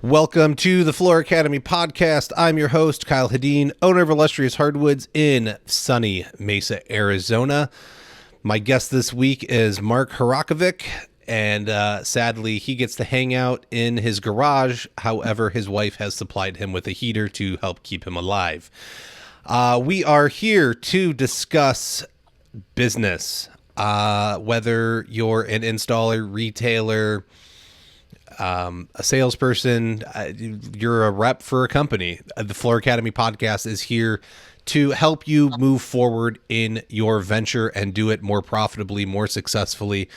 Welcome to the Floor Academy podcast. I'm your host, Kyle Hedin, owner of Illustrious Hardwoods in sunny Mesa, Arizona. My guest this week is Mark Herakovic, and sadly, he gets to hang out in his garage. However, his wife has supplied him with a heater to help keep him alive. We are here to discuss business, whether you're an installer, retailer, a salesperson, you're a rep for a company. The Floor Academy podcast is here to help you move forward in your venture and do it more profitably, more successfully.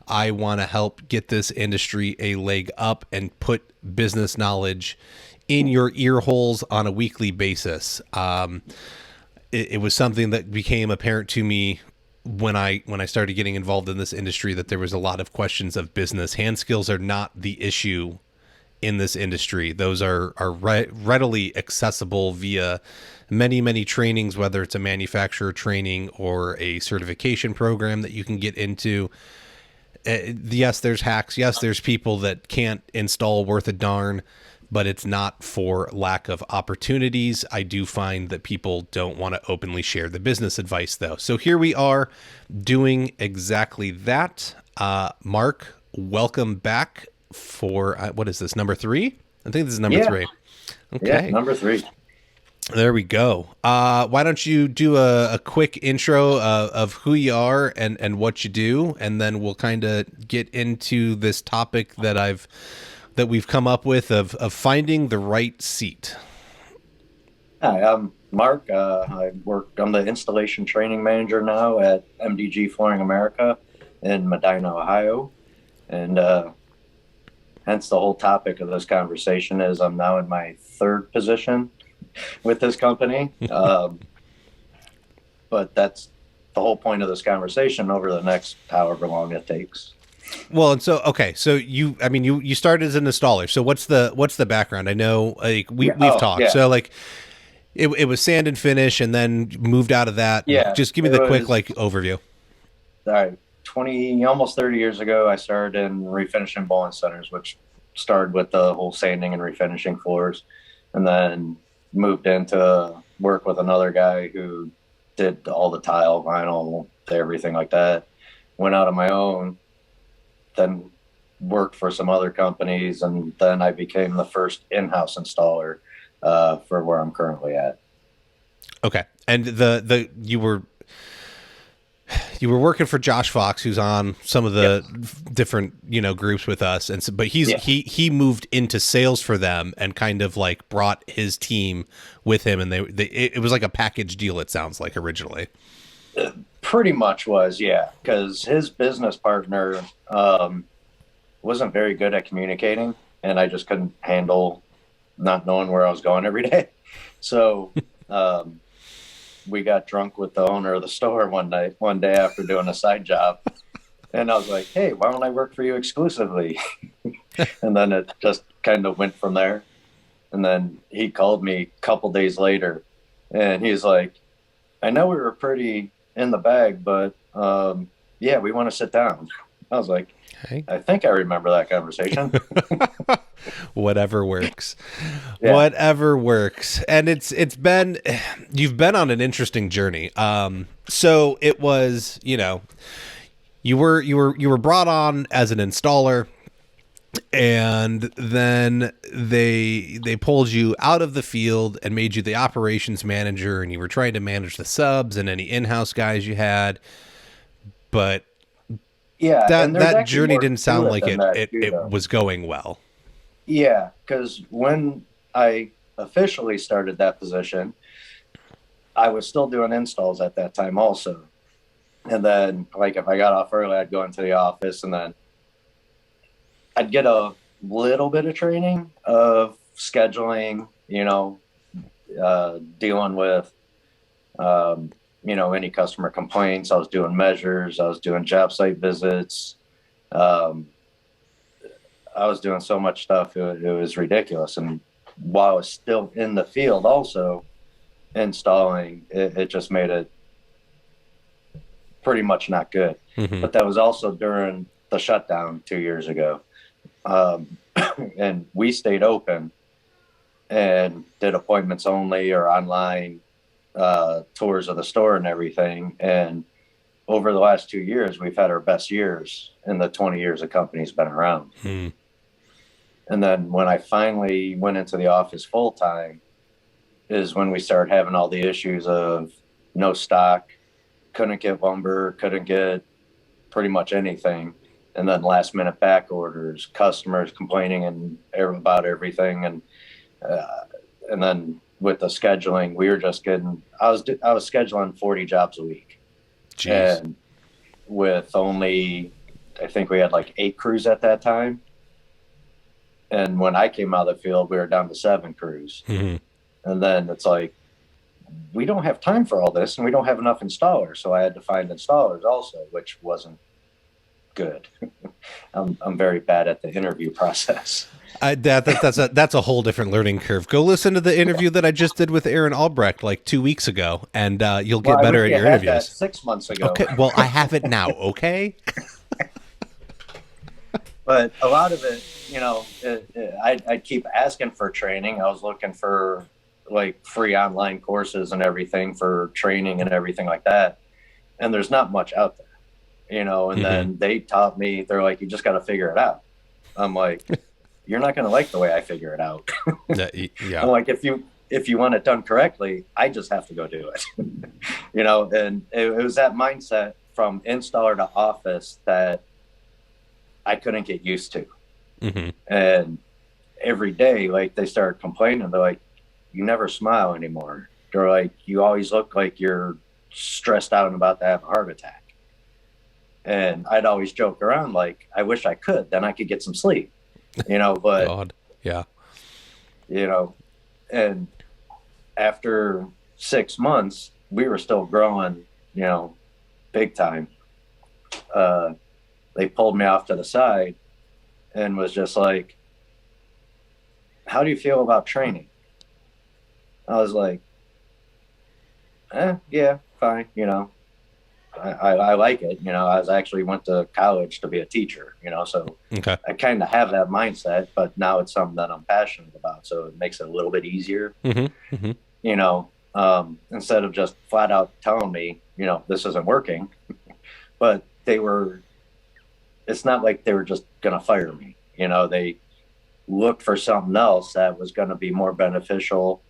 I want to help get this industry a leg up and put business knowledge in your ear holes on a weekly basis. It was something that became apparent to me when I started getting involved in this industry, that there was a lot of questions of business. Hand skills are not the issue in this industry. Those are readily accessible via many trainings, whether it's a manufacturer training or a certification program that you can get into. Yes, there's hacks. Yes, there's people that can't install worth a darn, but it's not for lack of opportunities. I do find that people don't want to openly share the business advice, though. So here we are doing exactly that. Mark, welcome back for, what is this, number 3? I think this is number 3. Okay. Yeah, number 3. There we go. Why don't you do a quick intro of who you are and what you do, and then we'll kind of get into this topic that we've come up with of finding the right seat. Hi, I'm Mark. I'm the installation training manager now at MDG Flooring America in Medina, Ohio. And hence the whole topic of this conversation is I'm now in my 3rd position with this company. But that's the whole point of this conversation over the next however long it takes. Well, and so, okay, so you started as an installer. So what's the background? I know, like we've talked. Yeah. So like it was sand and finish, and then moved out of that. Yeah. Just give me the quick overview. All right. Almost 30 years ago, I started in refinishing bowling centers, which started with the whole sanding and refinishing floors, and then moved into work with another guy who did all the tile, vinyl, everything like that. Went out on my own, then worked for some other companies, and then I became the first in-house installer for where I'm currently at. Okay. And you were working for Josh Fox, who's on some of the different, groups with us. And so, but he moved into sales for them and kind of like brought his team with him. And it was like a package deal, it sounds like, originally. Pretty much was, yeah, because his business partner wasn't very good at communicating, and I just couldn't handle not knowing where I was going every day. So we got drunk with the owner of the store one day after doing a side job, and I was like, hey, why don't I work for you exclusively? And then it just kind of went from there. And then he called me a couple days later, and he's like, I know we were pretty in the bag, but yeah, we want to sit down. I was like, hey. I think I remember that conversation. Whatever works. Yeah. Whatever works. And you've been on an interesting journey. So it was, you were brought on as an installer, and then they pulled you out of the field and made you the operations manager, and you were trying to manage the subs and any in-house guys you had. But yeah, that journey didn't sound like it was going well. Yeah, because when I officially started that position, I was still doing installs at that time also. And then, like, if I got off early, I'd go into the office, and then I'd get a little bit of training of scheduling, dealing with, any customer complaints. I was doing measures. I was doing job site visits. I was doing so much stuff. It was ridiculous. And while I was still in the field also installing, it just made it pretty much not good. Mm-hmm. But that was also during the shutdown 2 years ago. And we stayed open and did appointments only or online tours of the store and everything. And over the last 2 years, we've had our best years in the 20 years the company's been around. And then when I finally went into the office full time is when we started having all the issues of no stock, couldn't get lumber, couldn't get pretty much anything. And then last minute back orders, customers complaining and about everything. And then with the scheduling, we were just getting, I was scheduling 40 jobs a week. Jeez. And with only, I think we had like 8 crews at that time. And when I came out of the field, we were down to 7 crews. And then it's like, we don't have time for all this and we don't have enough installers. So I had to find installers also, which wasn't good. I'm very bad at the interview process. That's a whole different learning curve. Go listen to the interview that I just did with Aaron Albrecht like 2 weeks ago, and you'll get better at your interviews. That 6 months ago. Okay, well, I have it now. Okay. But a lot of it, I'd keep asking for training. I was looking for like free online courses and everything for training and everything like that. And there's not much out there, and then they taught me, they're like, you just got to figure it out. I'm like, you're not going to like the way I figure it out. Yeah. I'm like, if you want it done correctly, I just have to go do it, and it was that mindset from installer to office that I couldn't get used to. And every day, like they started complaining. They're like, you never smile anymore. They're like, you always look like you're stressed out and about to have a heart attack. And I'd always joke around like, I wish I could, then I could get some sleep, but God. Yeah. And after 6 months, we were still growing, big time. They pulled me off to the side and was just like, how do you feel about training? I was like, yeah, fine. I like it. I actually went to college to be a teacher, so Okay. I kind of have that mindset, but now it's something that I'm passionate about. So it makes it a little bit easier, instead of just flat out telling me, this isn't working, but it's not like they were just going to fire me. They looked for something else that was going to be more beneficial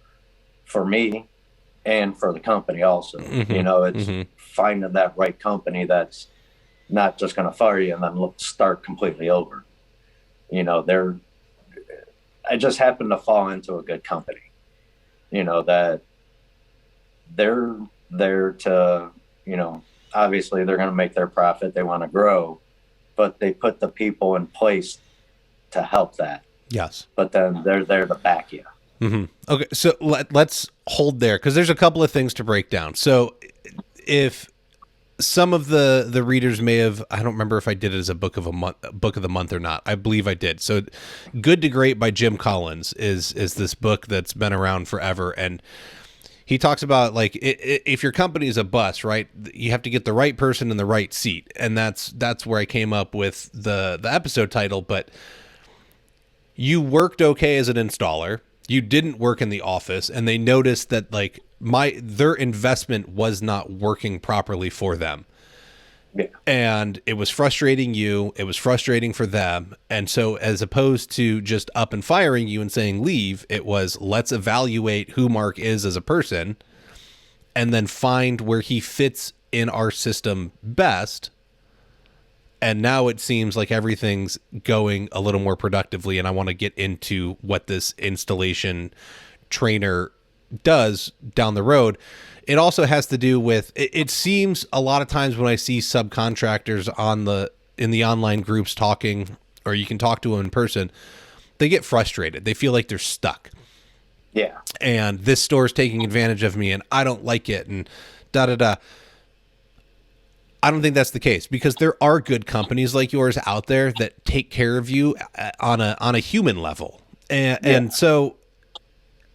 for me and for the company also. It's finding that right company that's not just going to fire you and then start completely over. I just happened to fall into a good company, that they're there to, obviously they're going to make their profit. They want to grow, but they put the people in place to help that. Yes. But then they're there to back you. Okay, so let's hold there because there's a couple of things to break down. So if some of the readers may have, I don't remember if I did it as a book of the month or not. I believe I did. So Good to Great by Jim Collins is this book that's been around forever. And he talks about like if your company is a bus, right, you have to get the right person in the right seat. And that's where I came up with the episode title. But you worked okay as an installer. You didn't work in the office, and they noticed that like their investment was not working properly for them. Yeah. And it was frustrating you. It was frustrating for them. And so as opposed to just up and firing you and saying leave, it was let's evaluate who Mark is as a person and then find where he fits in our system best. And now it seems like everything's going a little more productively, and I want to get into what this installation trainer does down the road. It also has to do with, it seems a lot of times when I see subcontractors in the online groups talking, or you can talk to them in person, they get frustrated. They feel like they're stuck. Yeah. And this store's taking advantage of me and I don't like it and da-da-da. I don't think that's the case because there are good companies like yours out there that take care of you on a human level. And so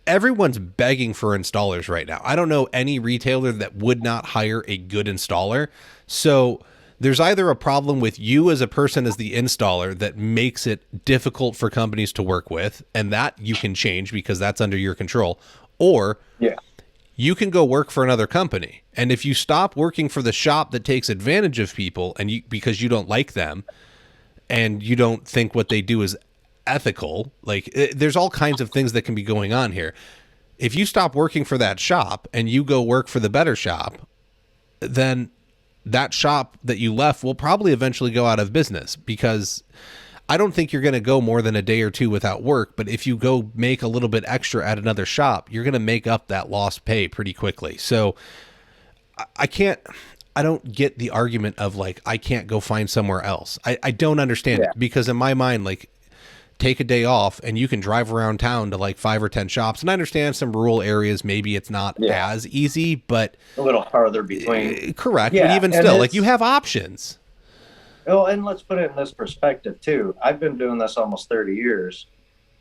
everyone's begging for installers right now. I don't know any retailer that would not hire a good installer. So there's either a problem with you as a person, as the installer, that makes it difficult for companies to work with, and that you can change because that's under your control, or Yeah. you can go work for another company. And if you stop working for the shop that takes advantage of people and because you don't like them and you don't think what they do is ethical, like there's all kinds of things that can be going on here. If you stop working for that shop and you go work for the better shop, then that shop that you left will probably eventually go out of business, because I don't think you're going to go more than a day or two without work. But if you go make a little bit extra at another shop, you're going to make up that lost pay pretty quickly. So I don't get the argument of like, I can't go find somewhere else. I don't understand it, because in my mind, like, take a day off and you can drive around town to like 5 or 10 shops. And I understand some rural areas, maybe it's not as easy, but a little farther between. Correct. But even still, like, you have options. Well, and let's put it in this perspective too. I've been doing this almost 30 years,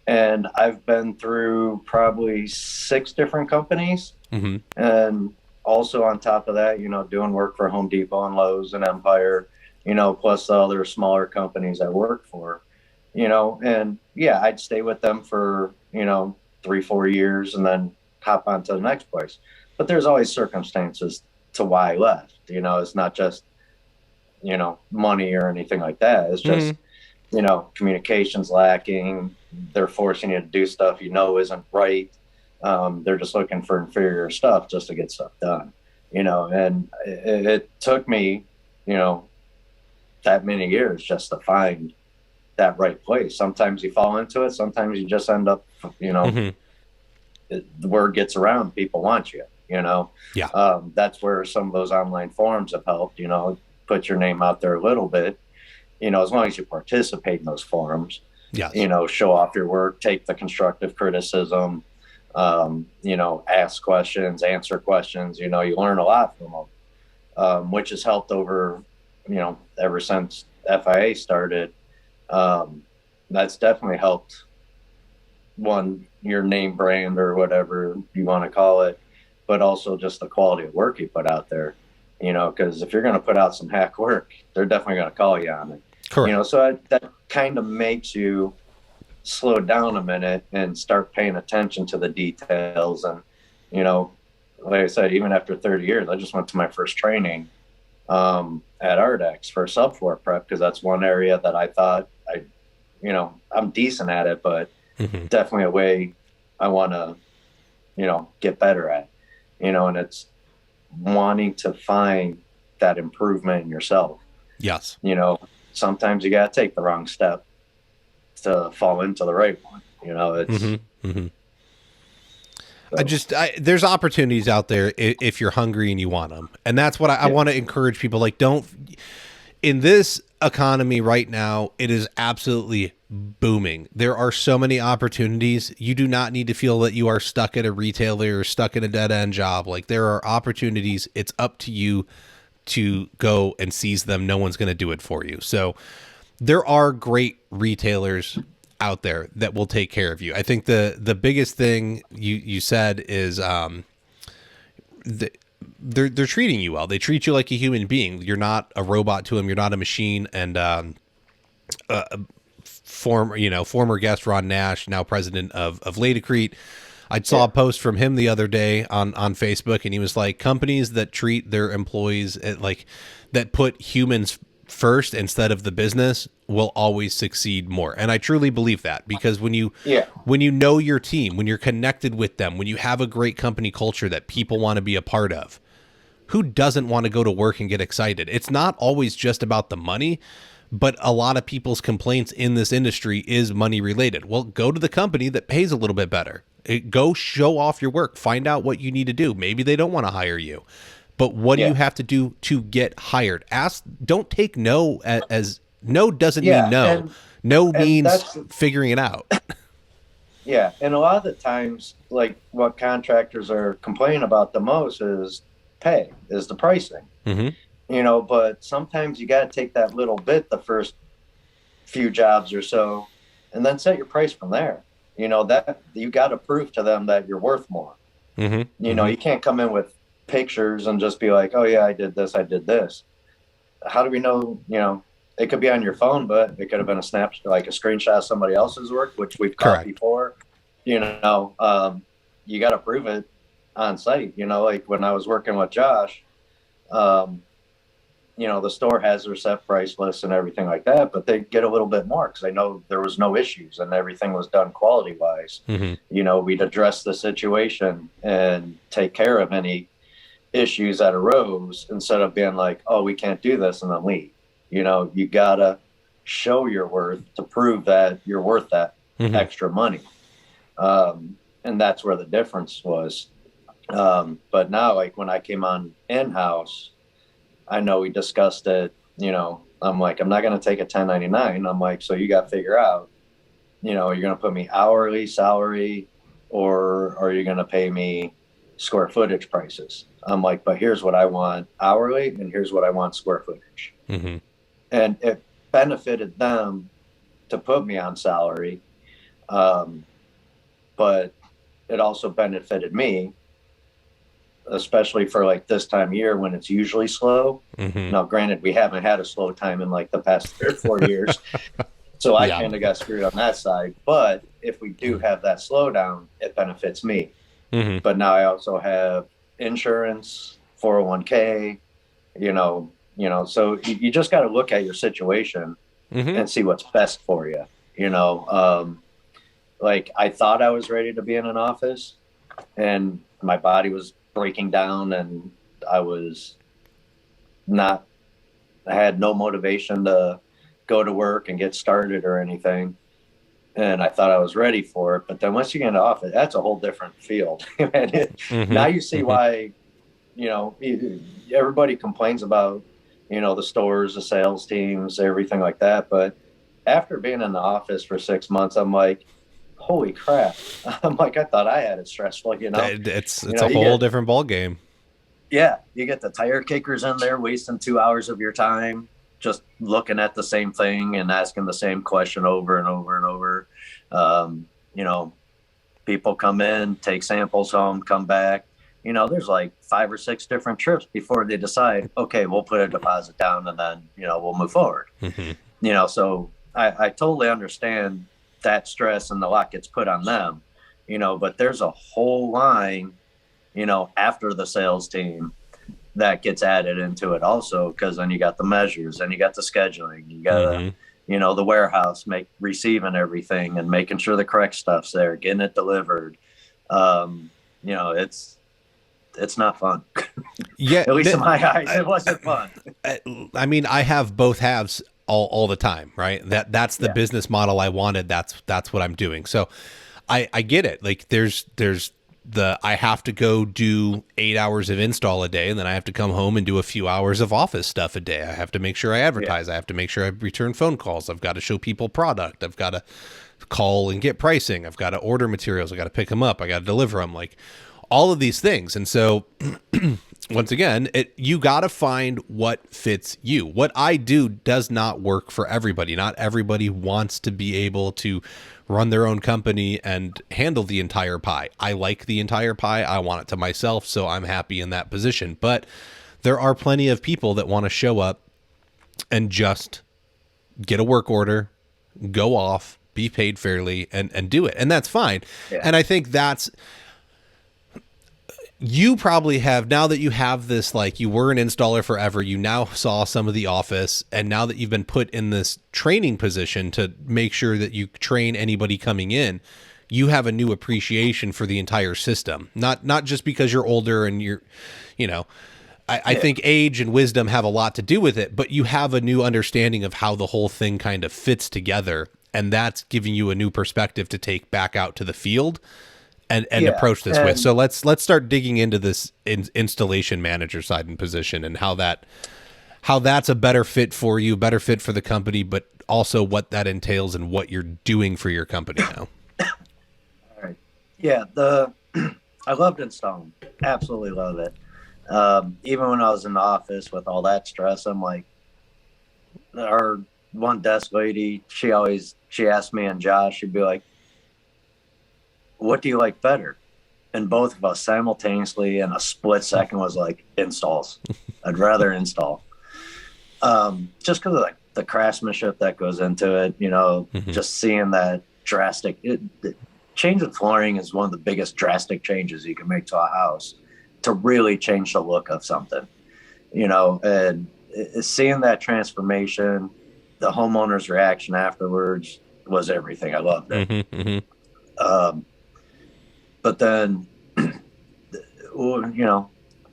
and I've been through probably 6 different companies. Mm-hmm. And also on top of that, doing work for Home Depot and Lowe's and Empire, plus the other smaller companies I work for, and I'd stay with them for, 3-4 years and then hop on to the next place. But there's always circumstances to why I left. It's not just, money or anything like that. It's just, communication's lacking. They're forcing you to do stuff isn't right. They're just looking for inferior stuff just to get stuff done, and it took me, that many years just to find that right place. Sometimes you fall into it. Sometimes you just end up, the word gets around, people want you, that's where some of those online forums have helped, put your name out there a little bit, as long as you participate in those forums, show off your work, take the constructive criticism, ask questions, answer questions, you learn a lot from them, which has helped over, ever since FIA started. That's definitely helped your name brand or whatever you want to call it, but also just the quality of work you put out there, because if you're going to put out some hack work, they're definitely going to call you on it. Correct. So that kind of makes you slow down a minute and start paying attention to the details. And, like I said, even after 30 years, I just went to my first training at Ardex for subfloor prep, because that's one area that I thought I'm decent at it, but definitely a way I want to, get better at, and it's wanting to find that improvement in yourself. Yes. Sometimes you got to take the wrong step to fall into the right one. It's there's opportunities out there if you're hungry and you want them. And that's what I want to encourage people. Like, in this economy right now, it is absolutely booming. There are so many opportunities. You do not need to feel that you are stuck at a retailer or stuck in a dead end job. Like, there are opportunities. It's up to you to go and seize them. No one's going to do it for you. So there are great retailers out there that will take care of you. I think the biggest thing you said is they're treating you well. They treat you like a human being. You're not a robot to them. You're not a machine. And former guest Ron Nash, now president of Ladecrete, I saw a post from him the other day on Facebook, and he was like, companies that treat their employees that put humans first instead of the business will always succeed more. And I truly believe that, because when you know your team, when you're connected with them, when you have a great company culture that people want to be a part of, who doesn't want to go to work and get excited? It's not always just about the money, but a lot of people's complaints in this industry is money related. Well, go to the company that pays a little bit better. Go show off your work. Find out what you need to do. Maybe they don't want to hire you, but what do you have to do to get hired? Don't take no as no doesn't mean no. No means figuring it out. Yeah. And a lot of the times, like, what contractors are complaining about the most is the pricing, but sometimes you got to take that little bit, the first few jobs or so, and then set your price from there. That you got to prove to them that you're worth more. You can't come in with pictures and just be like, oh yeah, I did this. how do we know, it could be on your phone, but it could have been a like a screenshot of somebody else's work, which we've caught Correct. before. You know, you got to prove it on site. Like when I was working with Josh, um, the store has their set price list and everything like that, but they get a little bit more because I know there was no issues and everything was done quality wise. We'd address the situation and take care of any issues that arose instead of being like, oh, we can't do this and then leave. You gotta show your worth to prove that you're worth that extra money. And that's where the difference was. But now, like when I came on in-house, I know we discussed it, I'm like, I'm not going to take a 1099. I'm like, so you got to figure out, you're going to put me hourly salary, or are you going to pay me square footage prices? I'm like, but here's what I want hourly and here's what I want square footage. And it benefited them to put me on salary. But it also benefited me, especially for like this time of year when it's usually slow. Now, granted, we haven't had a slow time in like the past 3 or 4 years. So I kind of got screwed on that side. But if we do have that slowdown, it benefits me. But now I also have insurance, 401k, so you just got to look at your situation and see what's best for you. Like I thought I was ready to be in an office and my body was breaking down and I had no motivation to go to work and get started or anything. And I thought I was ready for it. But then once you get into office, that's a whole different field. Now you see why, everybody complains about, the stores, the sales teams, everything like that. But after being in the office for 6 months, I'm like, holy crap. I'm like, I thought I had it stressful, It's a whole different ball game. Yeah. You get the tire kickers in there wasting 2 hours of your time, just looking at the same thing and asking the same question over and over and over. People come in, take samples home, come back. There's like 5 or 6 different trips before they decide, okay, we'll put a deposit down and then, we'll move forward. So I totally understand that stress and the lot gets put on them, but there's a whole line, after the sales team that gets added into it also, because then you got the measures and you got the scheduling, you got the warehouse receiving everything and making sure the correct stuff's there, getting it delivered. It's not fun. Yeah, at least in my eyes, it wasn't fun. I mean, I have both halves all the time, right? That's the business model I wanted. That's what I'm doing. So I get it. Like there's I have to go do 8 hours of install a day, and then I have to come home and do a few hours of office stuff a day. I have to make sure I advertise. I have to make sure I return phone calls. I've got to show people product. I've got to call and get pricing. I've got to order materials. I got to pick them up. I got to deliver them. Like all of these things. And so once again, you got to find what fits you. What I do does not work for everybody. Not everybody wants to be able to run their own company and handle the entire pie. I like the entire pie. I want it to myself, so I'm happy in that position. But there are plenty of people that want to show up and just get a work order, go off, be paid fairly, and do it. And that's fine. Yeah. And I think you probably have, now that you have this, like you were an installer forever, you now saw some of the office, and now that you've been put in this training position to make sure that you train anybody coming in, you have a new appreciation for the entire system. Not just because you're older and I think age and wisdom have a lot to do with it, but you have a new understanding of how the whole thing kind of fits together, and that's giving you a new perspective to take back out to the field and approach this with. So let's start digging into this installation manager side and position, and how that's a better fit for you, better fit for the company, but also what that entails and what you're doing for your company now. All right. Yeah. I loved installing. Absolutely love it. Even when I was in the office with all that stress, I'm like, our one desk lady, she asked me and Josh, she'd be like, what do you like better? And both of us simultaneously in a split second was like, installs. I'd rather install. Just because of the craftsmanship that goes into it, just seeing that drastic change of flooring is one of the biggest drastic changes you can make to a house to really change the look of something, and seeing that transformation, the homeowner's reaction afterwards was everything. I loved it. But then,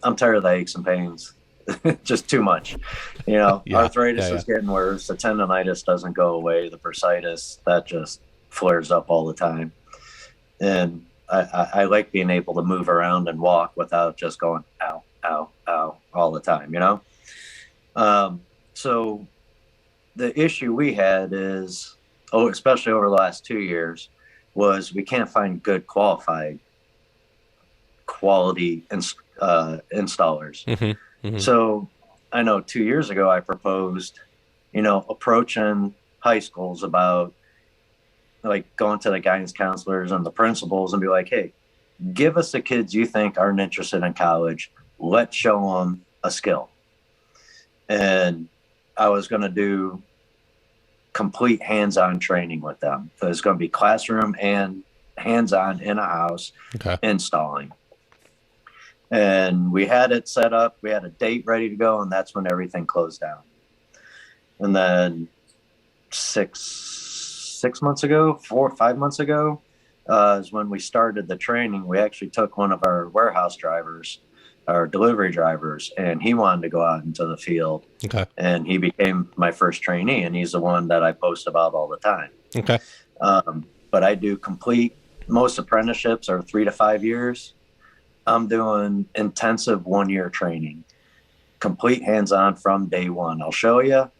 I'm tired of the aches and pains. Just too much, arthritis is getting worse. The tendonitis doesn't go away. The bursitis, that just flares up all the time. And I like being able to move around and walk without just going, ow, ow, ow, all the time, So the issue we had is, especially over the last 2 years, was we can't find good quality installers. So I know 2 years ago I proposed, approaching high schools about like going to the guidance counselors and the principals and be like, hey, give us the kids you think aren't interested in college. Let's show them a skill. And I was going to do complete hands-on training with them. So it's going to be classroom and hands-on in a house installing. And we had it set up. We had a date ready to go, and that's when everything closed down. And then 5 months ago, is when we started the training. We actually took one of our warehouse drivers, our delivery drivers, and he wanted to go out into the field. And he became my first trainee, and he's the one that I post about all the time. But I do most apprenticeships are 3 to 5 years. I'm doing intensive 1 year training, complete hands-on from day one. I'll show you,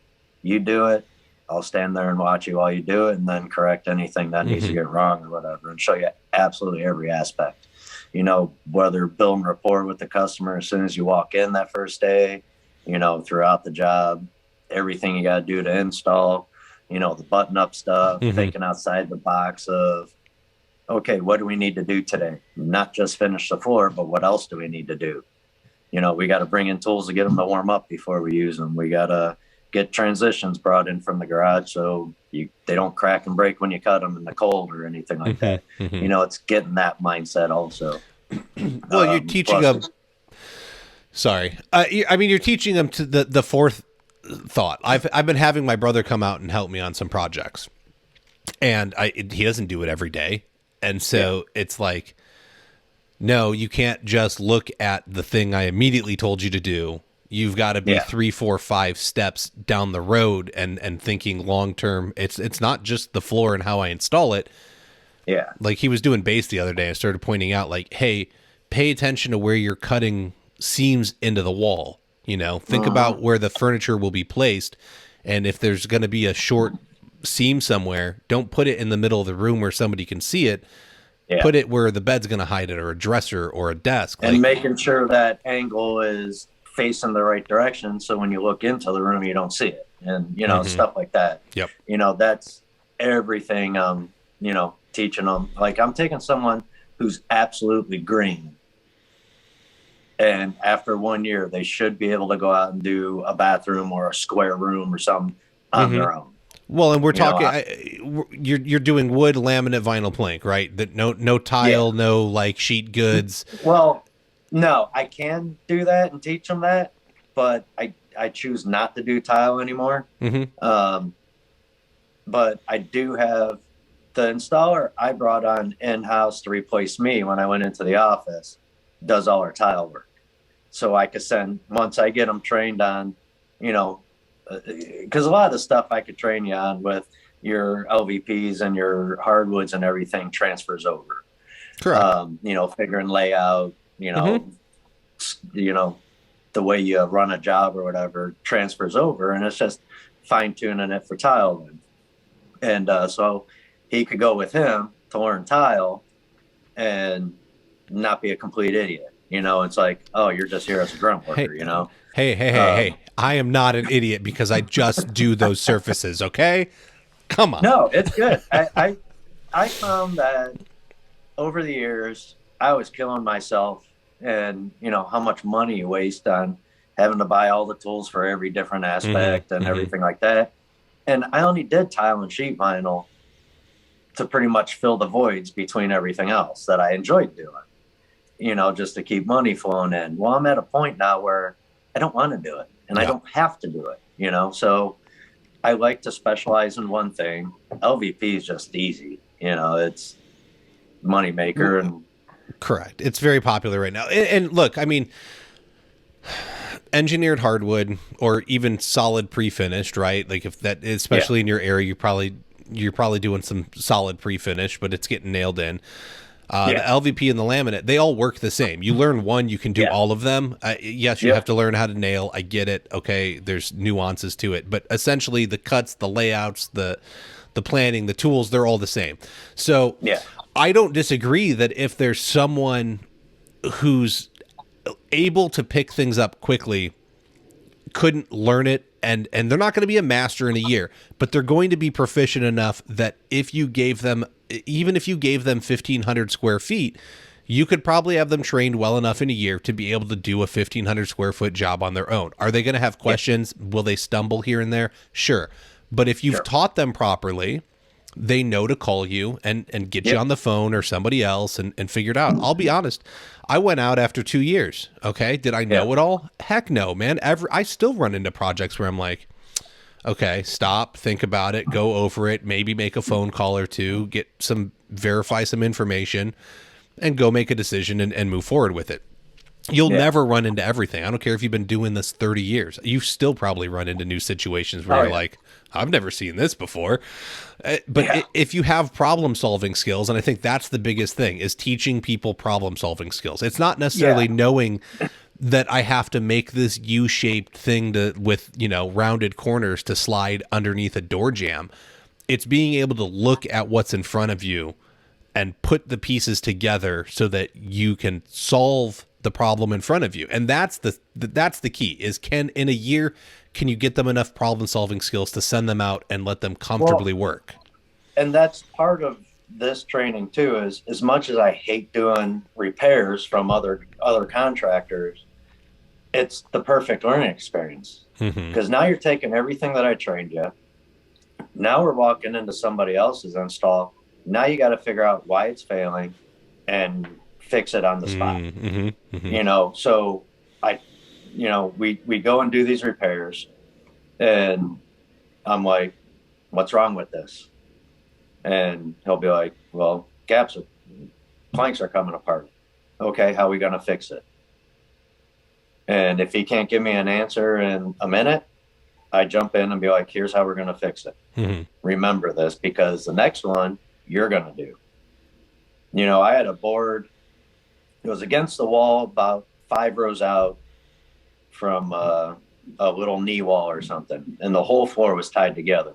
you do it. I'll stand there and watch you while you do it, and then correct anything that needs to get wrong or whatever, and show you absolutely every aspect. Whether building rapport with the customer as soon as you walk in that first day, throughout the job, everything you got to do to install, the button-up stuff, thinking outside the box of, okay, what do we need to do today? Not just finish the floor, but what else do we need to do? We got to bring in tools to get them to warm up before we use them. We got to get transitions brought in from the garage so they don't crack and break when you cut them in the cold or anything like that. It's getting that mindset also. Well, you're teaching them. Sorry, you're teaching them to the fourth thought. I've been having my brother come out and help me on some projects, and he doesn't do it every day. And so it's like, no, you can't just look at the thing I immediately told you to do. You've got to be 3, 4, 5 steps down the road and thinking long term. It's not just the floor and how I install it. Yeah. Like he was doing base the other day. I started pointing out like, hey, pay attention to where you're cutting seams into the wall. Think about where the furniture will be placed. And if there's going to be a short seam somewhere, don't put it in the middle of the room where somebody can see it. Put it where the bed's going to hide it, or a dresser or a desk. And making sure that angle is facing the right direction, so when you look into the room you don't see it, and stuff like that. That's everything. Teaching them. Like, I'm taking someone who's absolutely green, and after 1 year they should be able to go out and do a bathroom or a square room or something on their own. Well, and we're talking, you're doing wood, laminate, vinyl plank, right? That no tile, no like sheet goods. Well, no, I can do that and teach them that, but I choose not to do tile anymore. But I do have the installer I brought on in-house to replace me when I went into the office, does all our tile work. So I could send, once I get them trained on, because a lot of the stuff I could train you on with your LVPs and your hardwoods and everything transfers over. Correct. Figuring layout, the way you run a job or whatever transfers over, and it's just fine tuning it for tile. And so he could go with him to learn tile and not be a complete idiot. It's like, oh, you're just here as a grunt worker, Hey. I am not an idiot because I just do those surfaces, okay? Come on. No, it's good. I found that over the years, I was killing myself, and how much money you waste on having to buy all the tools for every different aspect and everything like that. And I only did tile and sheet vinyl to pretty much fill the voids between everything else that I enjoyed doing, just to keep money flowing in. Well, I'm at a point now where I don't want to do it and I don't have to do it, so I like to specialize in one thing. LVP is just easy, it's money maker. And correct. It's very popular right now. And look, I mean, engineered hardwood or even solid pre-finished, right? Like if that, especially in your area, you're probably doing some solid pre-finish, but it's getting nailed in. The LVP and the laminate, they all work the same. You learn one, you can do all of them. Yes, you have to learn how to nail. I get it. Okay, there's nuances to it, but essentially the cuts, the layouts, the planning, the tools, they're all the same. So I don't disagree that if there's someone who's able to pick things up quickly, couldn't learn it, and they're not going to be a master in a year, but they're going to be proficient enough that if you gave them, even if you gave them 1,500 square feet, you could probably have them trained well enough in a year to be able to do a 1,500 square foot job on their own. Are they going to have questions? Will they stumble here and there? Sure. But if you've taught them properly, they know to call you and get you on the phone or somebody else and figure it out. I'll be honest. I went out after 2 years. Okay. Did I know it all? Heck no, man. I still run into projects where I'm like, okay, stop, think about it, go over it, maybe make a phone call or two, verify some information and go make a decision and move forward with it. You'll never run into everything. I don't care if you've been doing this 30 years. You still probably run into new situations where you're like, I've never seen this before. But if you have problem solving skills, and I think that's the biggest thing, is teaching people problem solving skills. It's not necessarily knowing that I have to make this U-shaped thing with rounded corners to slide underneath a door jamb. It's being able to look at what's in front of you and put the pieces together so that you can solve the problem in front of you. And that's the key, is in a year, can you get them enough problem solving skills to send them out and let them comfortably work? And that's part of this training too, is as much as I hate doing repairs from other contractors, it's the perfect learning experience. Because now you're taking everything that I trained you. Now we're walking into somebody else's install. Now you got to figure out why it's failing and fix it on the spot. So we go and do these repairs and I'm like, what's wrong with this? And he'll be like, well, planks are coming apart. Okay, how are we going to fix it? And if he can't give me an answer in a minute, I jump in and be like, here's how we're going to fix it. Remember this, because the next one you're going to do. I had a board. It was against the wall about 5 rows out from a little knee wall or something. And the whole floor was tied together.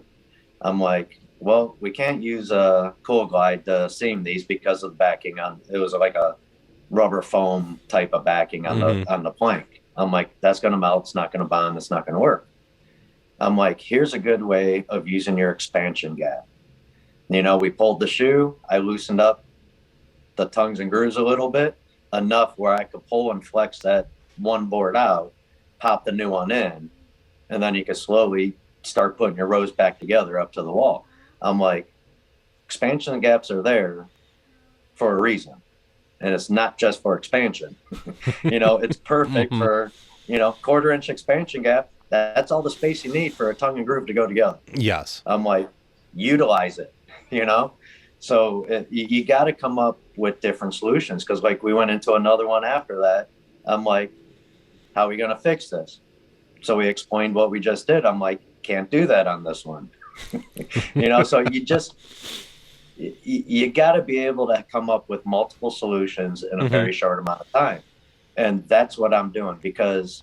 I'm like, well, we can't use a Cool Glide to seam these because of the backing it was like a rubber foam type of backing on the plank. I'm like, that's going to melt. It's not going to bond. It's not going to work. I'm like, here's a good way of using your expansion gap. We pulled the shoe. I loosened up the tongues and grooves a little bit, enough where I could pull and flex that one board out, pop the new one in, and then you could slowly start putting your rows back together up to the wall. I'm like, expansion gaps are there for a reason. And it's not just for expansion. It's perfect for, 1/4-inch expansion gap. That's all the space you need for a tongue and groove to go together. Yes. I'm like, utilize it, So you got to come up with different solutions. Because like we went into another one after that. I'm like, how are we going to fix this? So we explained what we just did. I'm like, can't do that on this one. So you got to be able to come up with multiple solutions in a very short amount of time. And that's what I'm doing, because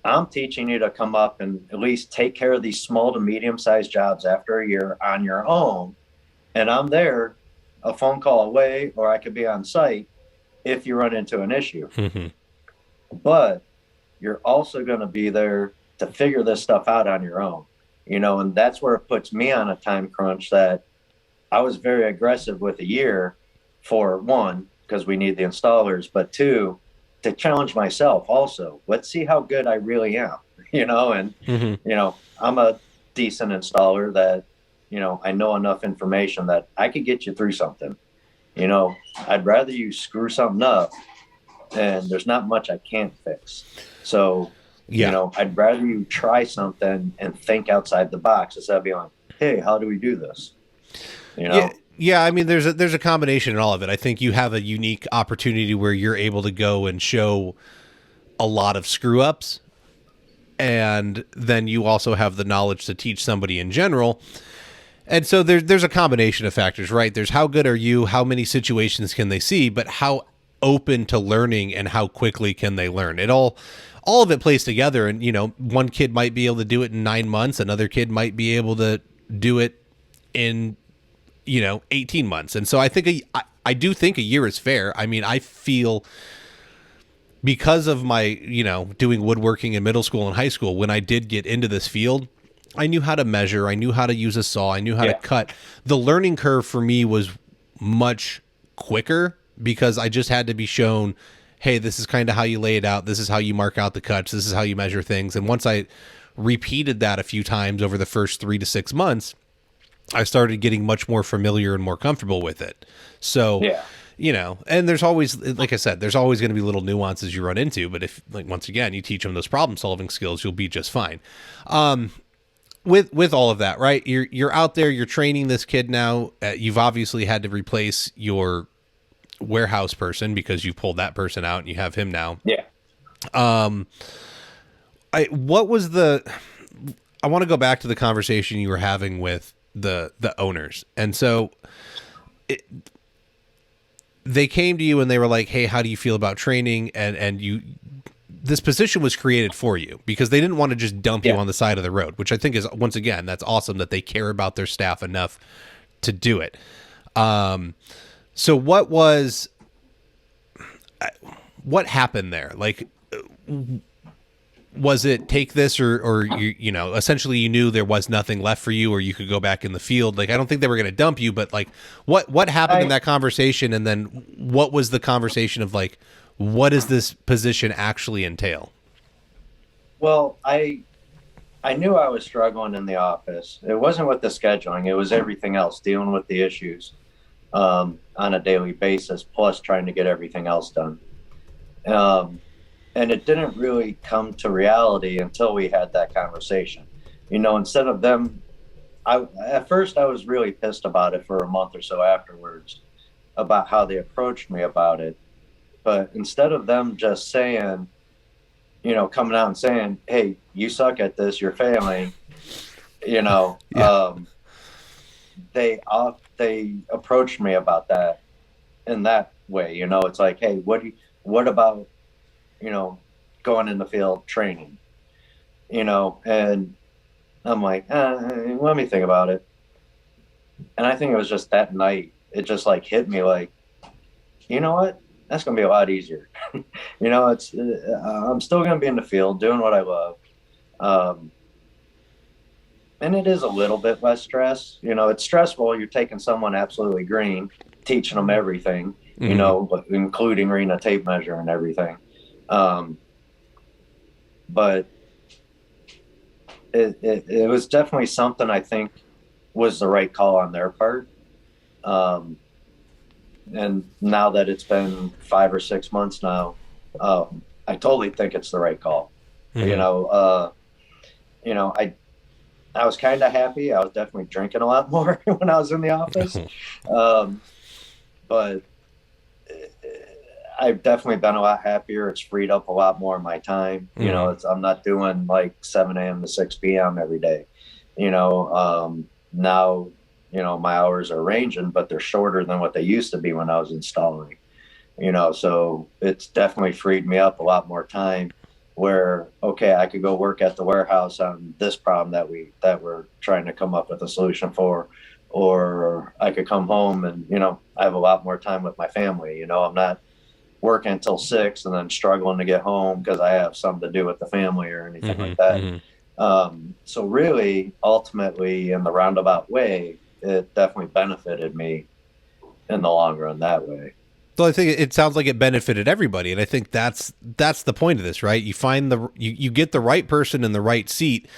I'm teaching you to come up and at least take care of these small to medium-sized jobs after a year on your own. And I'm there a phone call away, or I could be on site if you run into an issue. But you're also going to be there to figure this stuff out on your own, and that's where it puts me on a time crunch that I was very aggressive with a year, for one, because we need the installers, but two, to challenge myself also. Let's see how good I really am, and, Hmm. I'm a decent installer that, I know enough information that I could get you through something. I'd rather you screw something up and there's not much I can't fix. So, Yeah. I'd rather you try something and think outside the box instead of being like, hey, how do we do this? You Yeah. know? Yeah, I mean, there's a combination in all of it. I think you have a unique opportunity where you're able to go and show a lot of screw ups, and then you also have the knowledge to teach somebody in general. And so there's a combination of factors, right? There's how good are you, how many situations can they see, but how open to learning and how quickly can they learn. All of it plays together, and one kid might be able to do it in 9 months, another kid might be able to do it in 18 months. And so I do think a year is fair. I mean, I feel because of my, doing woodworking in middle school and high school, when I did get into this field, I knew how to measure, I knew how to use a saw, I knew how to Yeah. cut. The learning curve for me was much quicker because I just had to be shown, hey, this is kind of how you lay it out, this is how you mark out the cuts, this is how you measure things. And once I repeated that a few times over the first 3 to 6 months, I started getting much more familiar and more comfortable with it. So, Yeah. and there's always, like I said, there's always going to be little nuances you run into. But if, like, once again, you teach them those problem solving skills, you'll be just fine. With all of that, right? You're out there, you're training this kid now. You've obviously had to replace your warehouse person because you pulled that person out and you have him now. Yeah. What was I want to go back to the conversation you were having with the owners. And so they came to you and they were like, hey, how do you feel about training? And this position was created for you because they didn't want to just dump you Yeah. on the side of the road, which I think is, once again, that's awesome that they care about their staff enough to do it. So what happened there? Like, was it take this or essentially you knew there was nothing left for you or you could go back in the field? Like, I don't think they were going to dump you, but like what happened in that conversation? And then what was the conversation of like, what does this position actually entail? Well, I knew I was struggling in the office. It wasn't with the scheduling, it was everything else, dealing with the issues on a daily basis, plus trying to get everything else done. And it didn't really come to reality until we had that conversation. Instead of them, at first I was really pissed about it for a month or so afterwards about how they approached me about it. But instead of them just saying, coming out and saying, hey, you suck at this, you're failing, Yeah. they approached me about that in that way. It's like, hey, what about, going in the field training, and I'm like, let me think about it. And I think it was just that night, it just like hit me like, you know what? That's going to be a lot easier. It's, I'm still going to be in the field doing what I love. And it is a little bit less stress. It's stressful. You're taking someone absolutely green, teaching them everything, but including reading a tape measure and everything. But it was definitely something I think was the right call on their part. And now that it's been 5 or 6 months now, I totally think it's the right call. I was kind of happy. I was definitely drinking a lot more when I was in the office. But I've definitely been a lot happier. It's freed up a lot more of my time. I'm not doing like 7 a.m. to 6 p.m. every day. Now, my hours are ranging, but they're shorter than what they used to be when I was installing. So it's definitely freed me up a lot more time where, okay, I could go work at the warehouse on this problem that we're trying to come up with a solution for, or I could come home and, I have a lot more time with my family. I'm not working until 6 and then struggling to get home because I have something to do with the family or anything like that. So really, ultimately, in the roundabout way, it definitely benefited me in the long run that way. So I think it sounds like it benefited everybody, and I think that's the point of this, right? You find you get the right person in the right seat,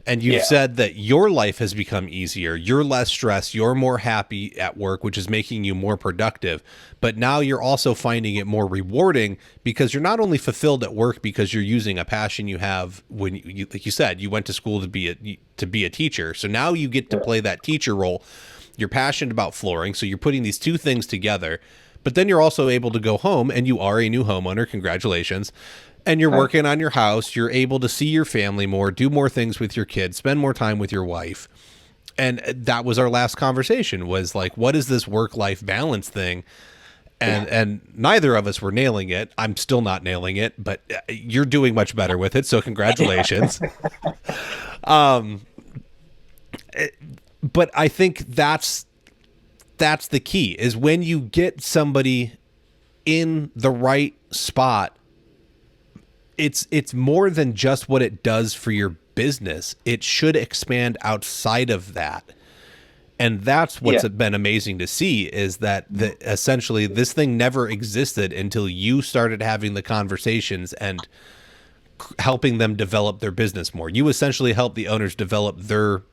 and you've said that your life has become easier. You're less stressed. You're more happy at work, which is making you more productive. But now you're also finding it more rewarding because you're not only fulfilled at work because you're using a passion you have when you like you said, you went to school to be a teacher. So now you get to play that teacher role. You're passionate about flooring, so you're putting these two things together. But then you're also able to go home, and you are a new homeowner. Congratulations. And you're working on your house. You're able to see your family more, do more things with your kids, spend more time with your wife. And that was our last conversation, was like, what is this work-life balance thing? And neither of us were nailing it. I'm still not nailing it, but you're doing much better with it. So congratulations. But I think that's the key, is when you get somebody in the right spot, it's more than just what it does for your business. It should expand outside of that. And that's what's been amazing to see, is that essentially this thing never existed until you started having the conversations and helping them develop their business more. You essentially help the owners develop their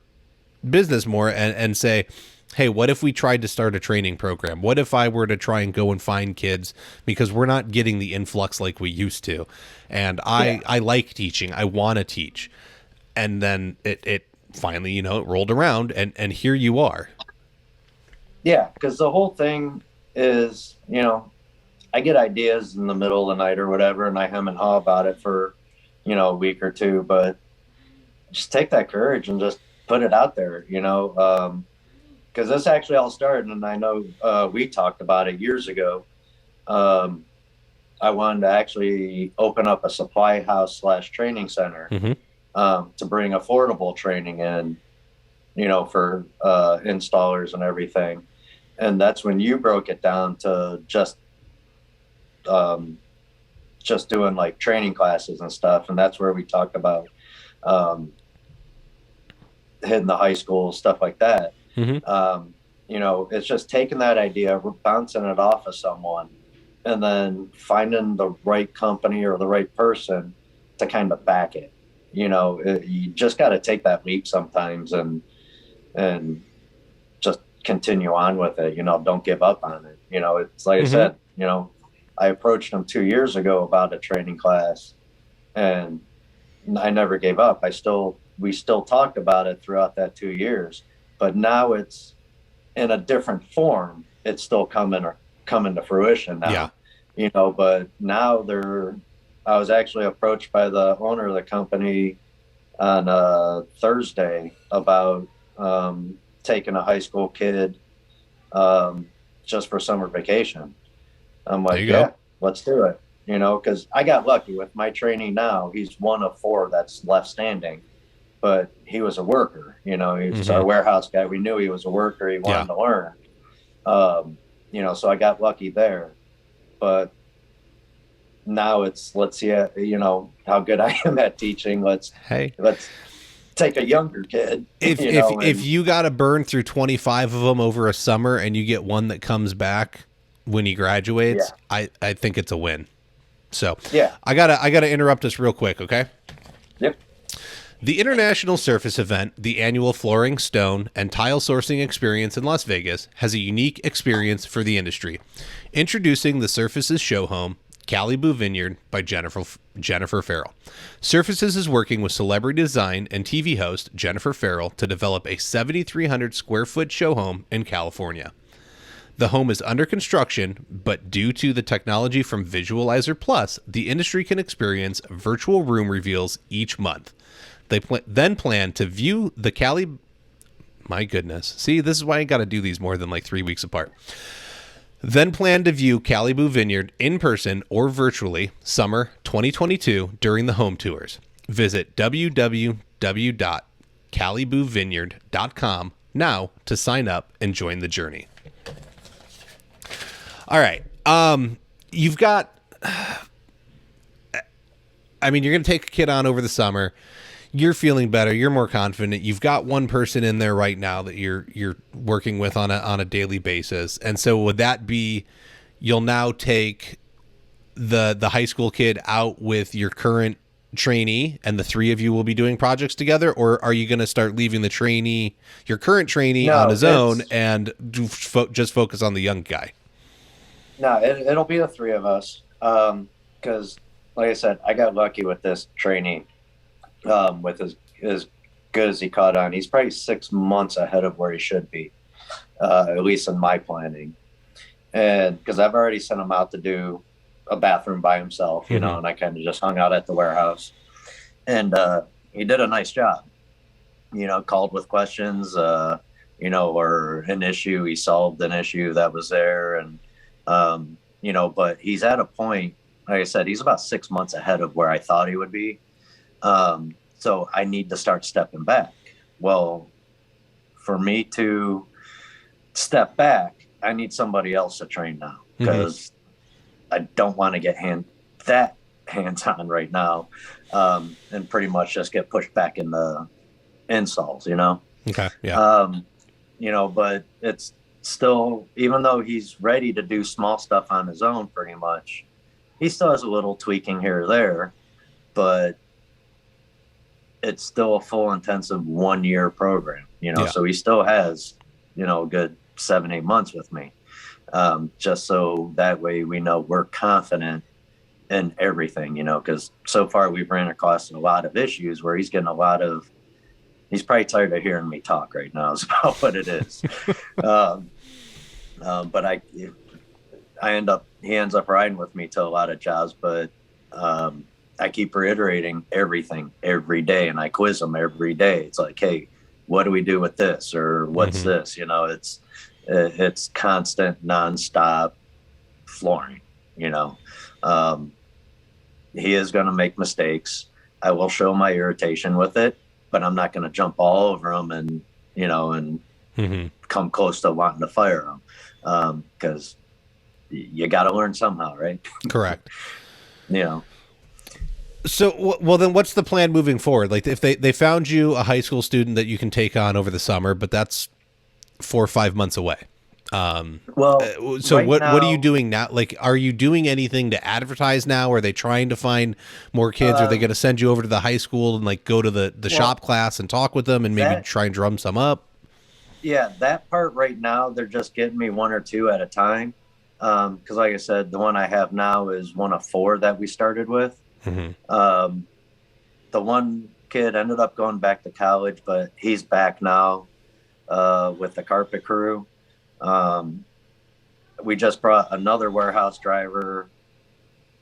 business more and say, hey, what if we tried to start a training program? What if I were to try and go and find kids, because we're not getting the influx like we used to. And I like teaching. I want to teach. And then it finally, it rolled around, and here you are. Yeah, because the whole thing is, I get ideas in the middle of the night or whatever, and I hem and haw about it for, a week or two, but just take that courage and just put it out there, because this actually all started, and I know we talked about it years ago. I wanted to actually open up a supply house / training center to bring affordable training in, for installers and everything. And that's when you broke it down to just doing like training classes and stuff. And that's where we talked about hitting the high school, stuff like that. It's just taking that idea, bouncing it off of someone, and then finding the right company or the right person to kind of back it. You just got to take that leap sometimes and just continue on with it. Don't give up on it. It's like I said, I approached him 2 years ago about a training class, and I never gave up. We still talked about it throughout that 2 years, but now it's in a different form. It's still coming to fruition now. But now I was actually approached by the owner of the company on Thursday about taking a high school kid just for summer vacation. I'm like, yeah, let's do it. Because I got lucky with my training now. He's one of 4 that's left standing, but he was a worker. He was our warehouse guy. We knew he was a worker. He wanted to learn. So I got lucky there. But now let's see, how good I am at teaching. Let's take a younger kid. If you got to burn through 25 of them over a summer and you get one that comes back when he graduates, I think it's a win. So I gotta interrupt us real quick. Okay. Yep. The International Surface Event, the annual flooring, stone, and tile sourcing experience in Las Vegas, has a unique experience for the industry. Introducing the Surfaces Show Home, Caliboo Vineyard by Jennifer Farrell. Surfaces is working with celebrity design and TV host Jennifer Farrell to develop a 7,300 square foot show home in California. The home is under construction, but due to the technology from Visualizer Plus, the industry can experience virtual room reveals each month. They then plan to view the My goodness. See, this is why I got to do these more than like 3 weeks apart. Then plan to view Caliboo Vineyard in person or virtually summer 2022 during the home tours. Visit www.caliboovineyard.com now to sign up and join the journey. All right. You've got, you're going to take a kid on over the summer. You're feeling better. You're more confident. You've got one person in there right now that you're working with on a daily basis. And so would that be you'll now take the high school kid out with your current trainee, and the three of you will be doing projects together? Or are you going to start leaving your current trainee on No, his own and just focus on the young guy? no, it'll be the three of us. Because, like I said, I got lucky with this trainee. With as good as he caught on, he's probably 6 months ahead of where he should be, at least in my planning. And because I've already sent him out to do a bathroom by himself, you know, and I kind of just hung out at the warehouse, and he did a nice job. You know, called with questions, you know, or an issue. He solved an issue that was there, and you know, but he's at a point. Like I said, he's about 6 months ahead of where I thought he would be. So I need to start stepping back. Well, for me to step back, I need somebody else to train now, because I don't want to get hands-on right now, and pretty much just get pushed back in the installs, you know? Okay. Yeah. You know, but it's still, even though he's ready to do small stuff on his own, pretty much, he still has a little tweaking here or there, but it's still a full intensive 1 year program, you know? So he still has, you know, a good 7-8 months with me. Just so that way we know we're confident in everything, you know, because so far we've ran across a lot of issues where he's getting he's probably tired of hearing me talk right now is about what it is. But he ends up riding with me to a lot of jobs, but I keep reiterating everything every day, and I quiz him every day. It's like, hey, what do we do with this? Or what's this? You know, it's constant, nonstop flooring, you know. He is going to make mistakes. I will show my irritation with it, but I'm not going to jump all over him and, you know, and come close to wanting to fire him. Because you got to learn somehow, right? Correct. You know. So, well, then what's the plan moving forward? Like, if they found you a high school student that you can take on over the summer, but that's 4 or 5 months away. So right what now, are you doing now? Like, are you doing anything to advertise now? Are they trying to find more kids? Are they going to send you over to the high school and like go to the shop class and talk with them and maybe try and drum some up? Yeah, that part right now, they're just getting me 1 or 2 at a time. Because like I said, the one I have now is one of 4 that we started with. The one kid ended up going back to college, but he's back now with the carpet crew. We just brought another warehouse driver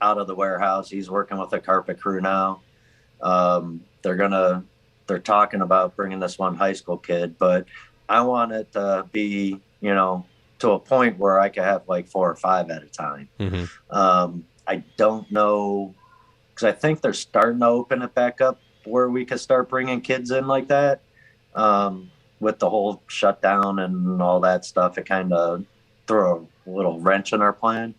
out of the warehouse. He's working with the carpet crew now. They're talking about bringing this one high school kid, but I want it to be, you know, to a point where I could have like 4 or 5 at a time. I don't know, because I think they're starting to open it back up where we could start bringing kids in like that. With the whole shutdown and all that stuff, it kind of threw a little wrench in our plan.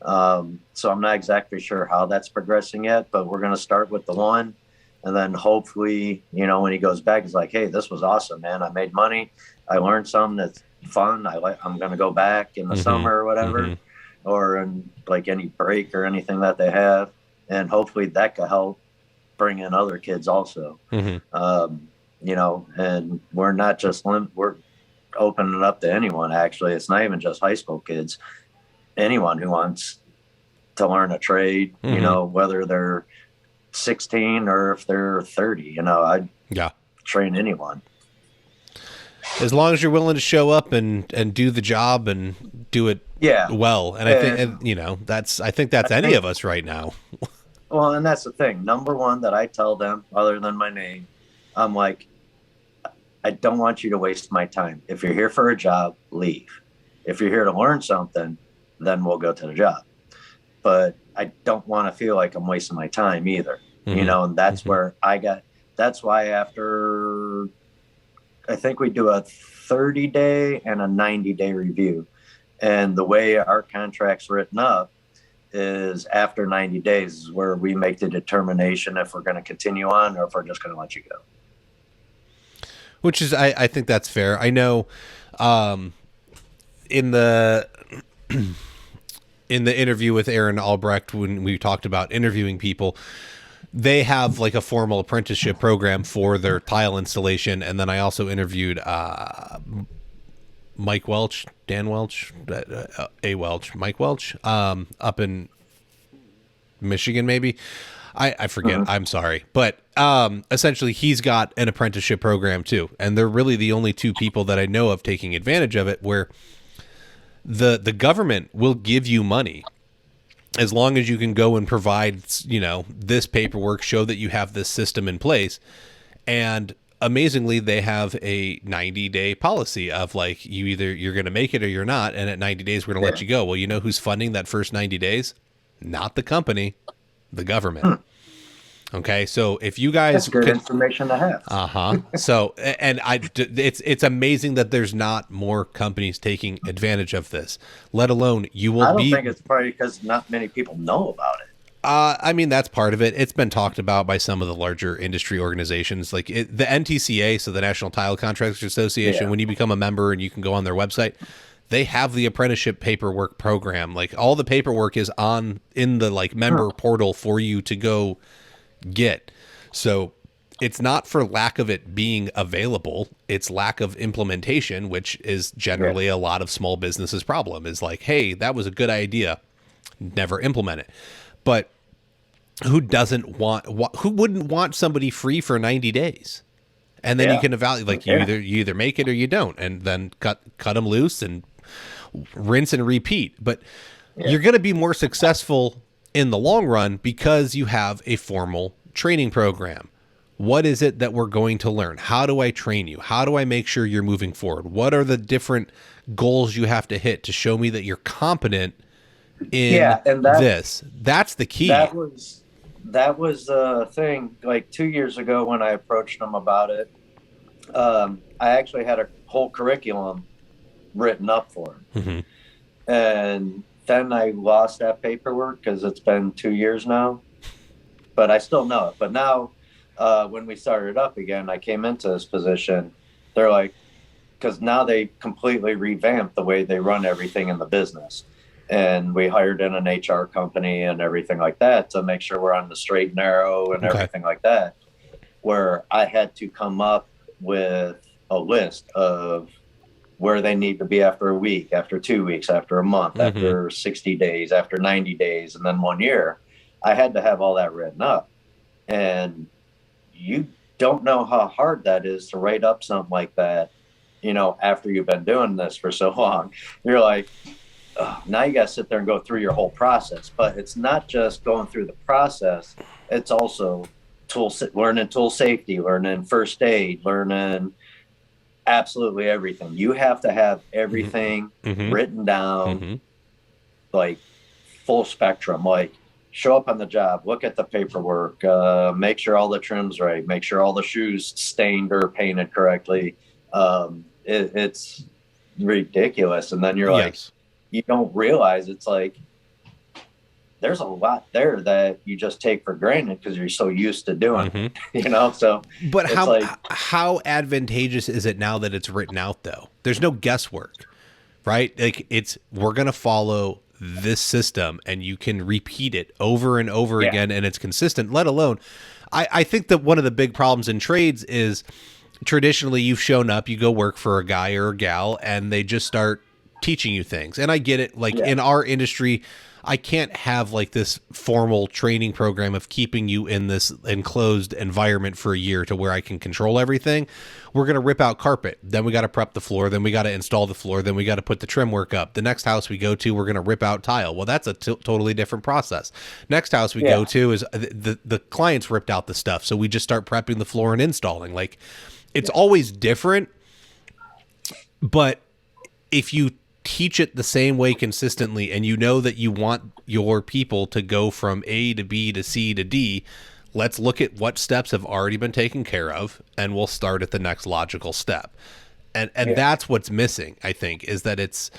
So I'm not exactly sure how that's progressing yet, but we're going to start with the one. And then hopefully, you know, when he goes back, he's like, hey, this was awesome, man. I made money. I learned something that's fun. I'm going to go back in the summer or whatever, or in like any break or anything that they have. And hopefully that could help bring in other kids also. You know, and we're not just we're opening it up to anyone. Actually, it's not even just high school kids. Anyone who wants to learn a trade, you know, whether they're 16 or if they're 30, you know, I'd train anyone. As long as you're willing to show up and do the job and do it well. And I think, you know, I think that's any of us right now. Well, and that's the thing. Number one that I tell them, other than my name, I'm like, I don't want you to waste my time. If you're here for a job, leave. If you're here to learn something, then we'll go to the job. But I don't want to feel like I'm wasting my time either. You know, and that's where that's why after, I think we do a 30-day and a 90-day review. And the way our contract's written up is after 90 days is where we make the determination if we're going to continue on or if we're just going to let you go. Which is, I think that's fair. I know in the in the interview with Aaron Albrecht, when we talked about interviewing people, they have like a formal apprenticeship program for their tile installation. And then I also interviewed Mike Welch, Dan Welch, Mike Welch, up in Michigan, maybe. I forget. I'm sorry. But essentially, he's got an apprenticeship program, too. And they're really the only two people that I know of taking advantage of it, where the government will give you money as long as you can go and provide, this paperwork, show that you have this system in place. And amazingly, they have a 90-day policy of like, you're going to make it or you're not. And at 90 days, we're going to let you go. Well, you know who's funding that first 90 days? Not the company, the government. Okay, so if you guys, that's good information to have. So, and it's amazing that there's not more companies taking advantage of this. Let alone you will. I don't think it's probably because not many people know about it. I mean, that's part of it. It's been talked about by some of the larger industry organizations, like the NTCA, so the National Tile Contractors Association. When you become a member and you can go on their website, they have the apprenticeship paperwork program. Like all the paperwork is in the like member portal for you to go get. So it's not for lack of it being available. It's lack of implementation, which is generally a lot of small businesses' problem, is like, hey, that was a good idea, never implement it. But who wouldn't want somebody free for 90 days? And then you can evaluate, like you either make it or you don't, and then cut them loose and rinse and repeat. But you're going to be more successful in the long run because you have a formal training program. What is it that we're going to learn? How do I train you? How do I make sure you're moving forward? What are the different goals you have to hit to show me that you're competent in this? That's the key. That was the thing. Like 2 years ago when I approached them about it, I actually had a whole curriculum written up for them. And then I lost that paperwork because it's been 2 years now, but I still know it. But now when we started up again, I came into this position. They're like, because now they completely revamped the way they run everything in the business. And we hired in an HR company and everything like that to make sure we're on the straight and narrow and everything like that, where I had to come up with a list of where they need to be after a week, after 2 weeks, after a month, after 60 days, after 90 days, and then 1 year. I had to have all that written up. And you don't know how hard that is to write up something like that, after you've been doing this for so long. You're like, oh, now you got to sit there and go through your whole process. But it's not just going through the process. It's also learning tool safety, learning first aid, learning absolutely everything. You have to have everything written down, like full spectrum, like show up on the job, look at the paperwork, make sure all the trim's right, make sure all the shoes stained or painted correctly. It's ridiculous. And then you're like, you don't realize it's like, there's a lot there that you just take for granted because you're so used to doing, so. But how advantageous is it now that it's written out though? There's no guesswork, right? Like we're going to follow this system and you can repeat it over and over again and it's consistent, let alone, I think that one of the big problems in trades is traditionally you've shown up, you go work for a guy or a gal and they just start teaching you things. And I get it. Like in our industry, I can't have like this formal training program of keeping you in this enclosed environment for a year to where I can control everything. We're going to rip out carpet. Then we got to prep the floor. Then we got to install the floor. Then we got to put the trim work up. The next house we go to, we're going to rip out tile. Well, that's a totally different process. Next house we go to is the clients ripped out the stuff. So we just start prepping the floor and installing. Like it's always different. But if you teach it the same way consistently and you know that you want your people to go from A to B to C to D, let's look at what steps have already been taken care of and we'll start at the next logical step. And that's what's missing, I think, is that it's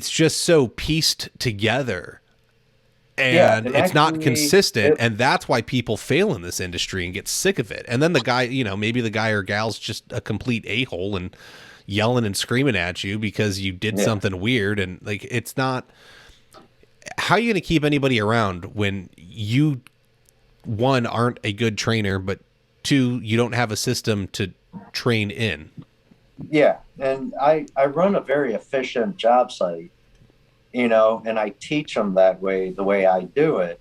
just so pieced together and it's not consistent. And that's why people fail in this industry and get sick of it. And then the guy, maybe the guy or gal's just a complete a-hole and yelling and screaming at you because you did something weird. And like, it's not, how are you going to keep anybody around when you, one, aren't a good trainer, but two, you don't have a system to train in? Yeah. And I run a very efficient job site, you know, and I teach them that way, the way I do it.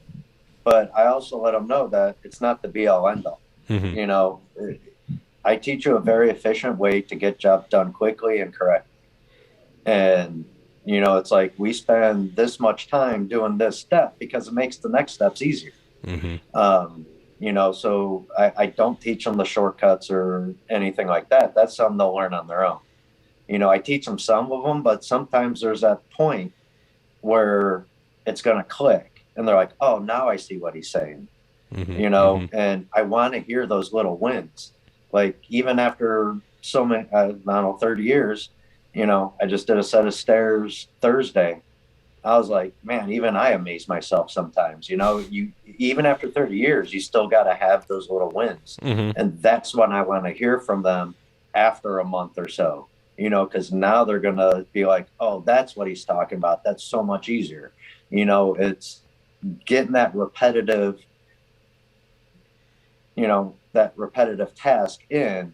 But I also let them know that it's not the be all end all. Mm-hmm. You know, I teach you a very efficient way to get jobs done quickly and correct. And, you know, it's like we spend this much time doing this step because it makes the next steps easier. Mm-hmm. You know, so I don't teach them the shortcuts or anything like that. That's something they'll learn on their own. You know, I teach them some of them, but sometimes there's that point where it's going to click and they're like, oh, now I see what he's saying, Mm-hmm. you know, Mm-hmm. and I want to hear those little wins. Like even after so many, I don't know, 30 years, you know, I just did a set of stairs Thursday. I was like, man, even I amaze myself sometimes, you know, even after 30 years, you still got to have those little wins. Mm-hmm. And that's when I want to hear from them after a month or so, you know, because now they're going to be like, oh, that's what he's talking about. That's so much easier. You know, it's getting that repetitive, you know, that repetitive task in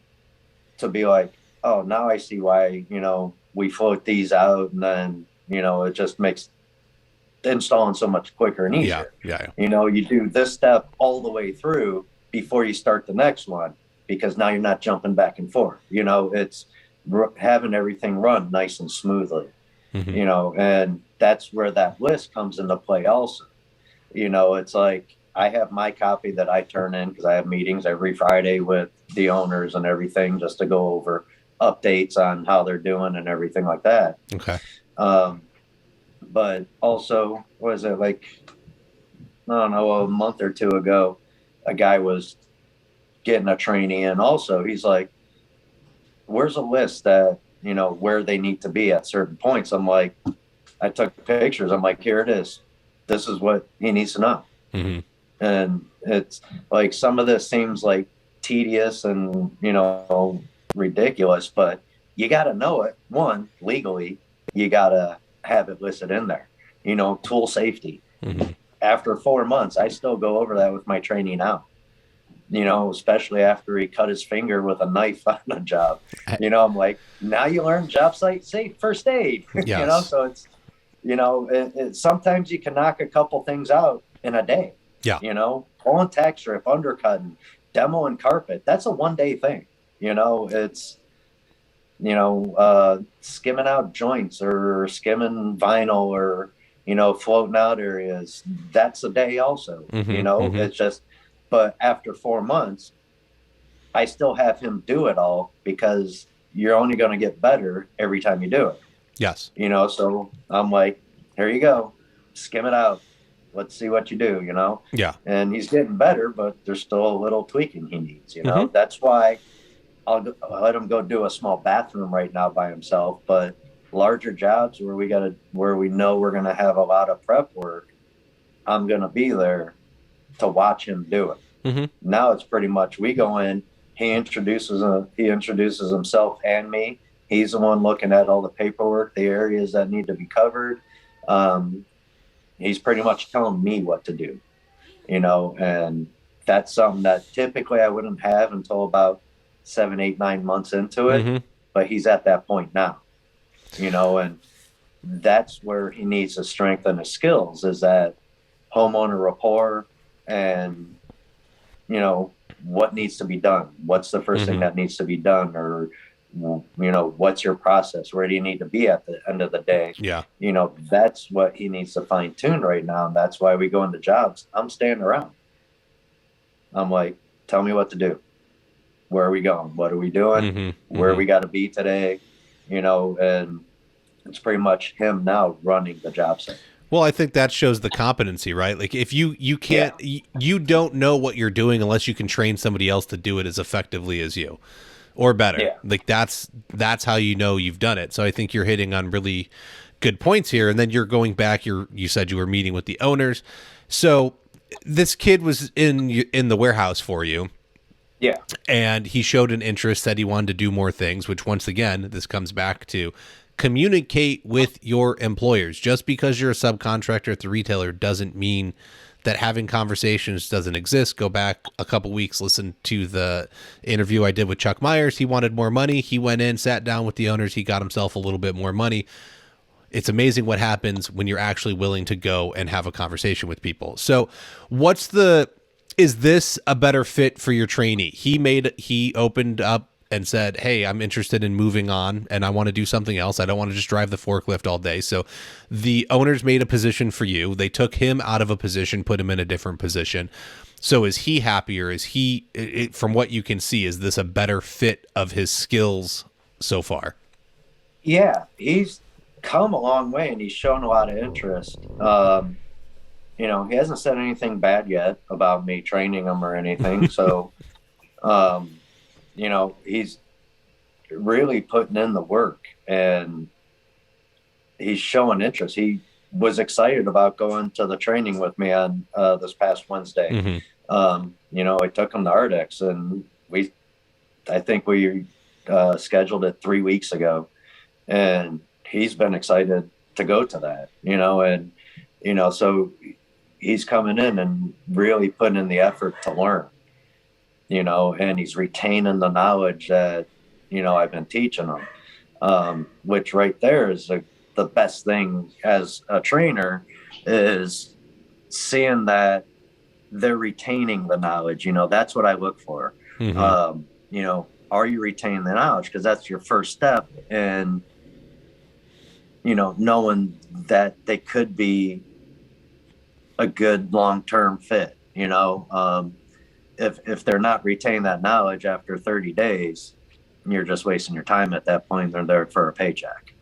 to be like, oh, now I see why, you know, we float these out and then, you know, it just makes installing so much quicker and easier. Yeah. You know, you do this step all the way through before you start the next one, because now you're not jumping back and forth. You know, it's having everything run nice and smoothly, Mm-hmm. you know, and that's where that list comes into play also. You know, it's like I have my copy that I turn in because I have meetings every Friday with the owners and everything just to go over updates on how they're doing and everything like that. Okay. But also, was it like, I don't know, a month or two ago, a guy was getting a trainee in also. He's like, where's a list that, you know, where they need to be at certain points? I'm like, I took pictures. I'm like, here it is. This is what he needs to know. Mm-hmm. And it's like some of this seems like tedious and, you know, ridiculous, but you got to know it. One, legally, you got to have it listed in there, you know, tool safety. Mm-hmm. After 4 months, I still go over that with my trainee now, you know, especially after he cut his finger with a knife on a job. You know, I'm like, now you learn job site safe first aid. Yes. You know, so it's, you know, sometimes you can knock a couple things out in a day. Yeah. You know, pulling tack strip, undercutting, demoing carpet. That's a 1 day thing. You know, it's, you know, skimming out joints or skimming vinyl or, you know, floating out areas. That's a day also. Mm-hmm. You know, Mm-hmm. it's just, but after 4 months, I still have him do it all because you're only going to get better every time you do it. Yes. You know, so I'm like, here you go, skim it out. Let's see what you do, you know? Yeah. And he's getting better, but there's still a little tweaking he needs, you know? Mm-hmm. That's why I'll let him go do a small bathroom right now by himself, but larger jobs where we know we're going to have a lot of prep work, I'm going to be there to watch him do it. Mm-hmm. Now it's pretty much, we go in, he introduces himself and me. He's the one looking at all the paperwork, the areas that need to be covered. He's pretty much telling me what to do, you know, and that's something that typically I wouldn't have until about 7, 8, 9 months into it. Mm-hmm. But he's at that point now, you know, and that's where he needs to strengthen his skills, is that homeowner rapport and, you know, what needs to be done. What's the 1st thing that needs to be done? Or, you know, what's your process? Where do you need to be at the end of the day? Yeah. You know, that's what he needs to fine tune right now. And that's why we go into jobs. I'm standing around. I'm like, tell me what to do. Where are we going? What are we doing? Mm-hmm. Where we got to be today? You know, and it's pretty much him now running the job site. Well, I think that shows the competency, right? Like if you can't, you don't know what you're doing unless you can train somebody else to do it as effectively as you, or better. Yeah. Like that's how you know you've done it. So I think you're hitting on really good points here. And then you're going back. You said you were meeting with the owners. So this kid was in the warehouse for you. Yeah. And he showed an interest, said he wanted to do more things, which once again, this comes back to communicate with your employers. Just because you're a subcontractor at the retailer doesn't mean that having conversations doesn't exist. Go back a couple weeks, listen to the interview I did with Chuck Myers. He wanted more money. He went in, sat down with the owners. He got himself a little bit more money. It's amazing what happens when you're actually willing to go and have a conversation with people. So is this a better fit for your trainee? He opened up and said, hey, I'm interested in moving on and I want to do something else. I don't want to just drive the forklift all day. So the owners made a position for you. They took him out of a position, put him in a different position. So is he happier? From what you can see, is this a better fit of his skills so far? Yeah, he's come a long way and he's shown a lot of interest. He hasn't said anything bad yet about me training him or anything. So, he's really putting in the work and he's showing interest. He was excited about going to the training with me on this past Wednesday. I took him to Ardex and I think we scheduled it 3 weeks ago and he's been excited to go to that, so he's coming in and really putting in the effort to learn, and he's retaining the knowledge that, I've been teaching him, which right there is the best thing as a trainer is seeing that they're retaining the knowledge. That's what I look for. Are you retaining the knowledge? Because that's your first step. And, knowing that they could be a good long-term fit, if they're not retaining that knowledge after 30 days, you're just wasting your time at that point. They're there for a paycheck.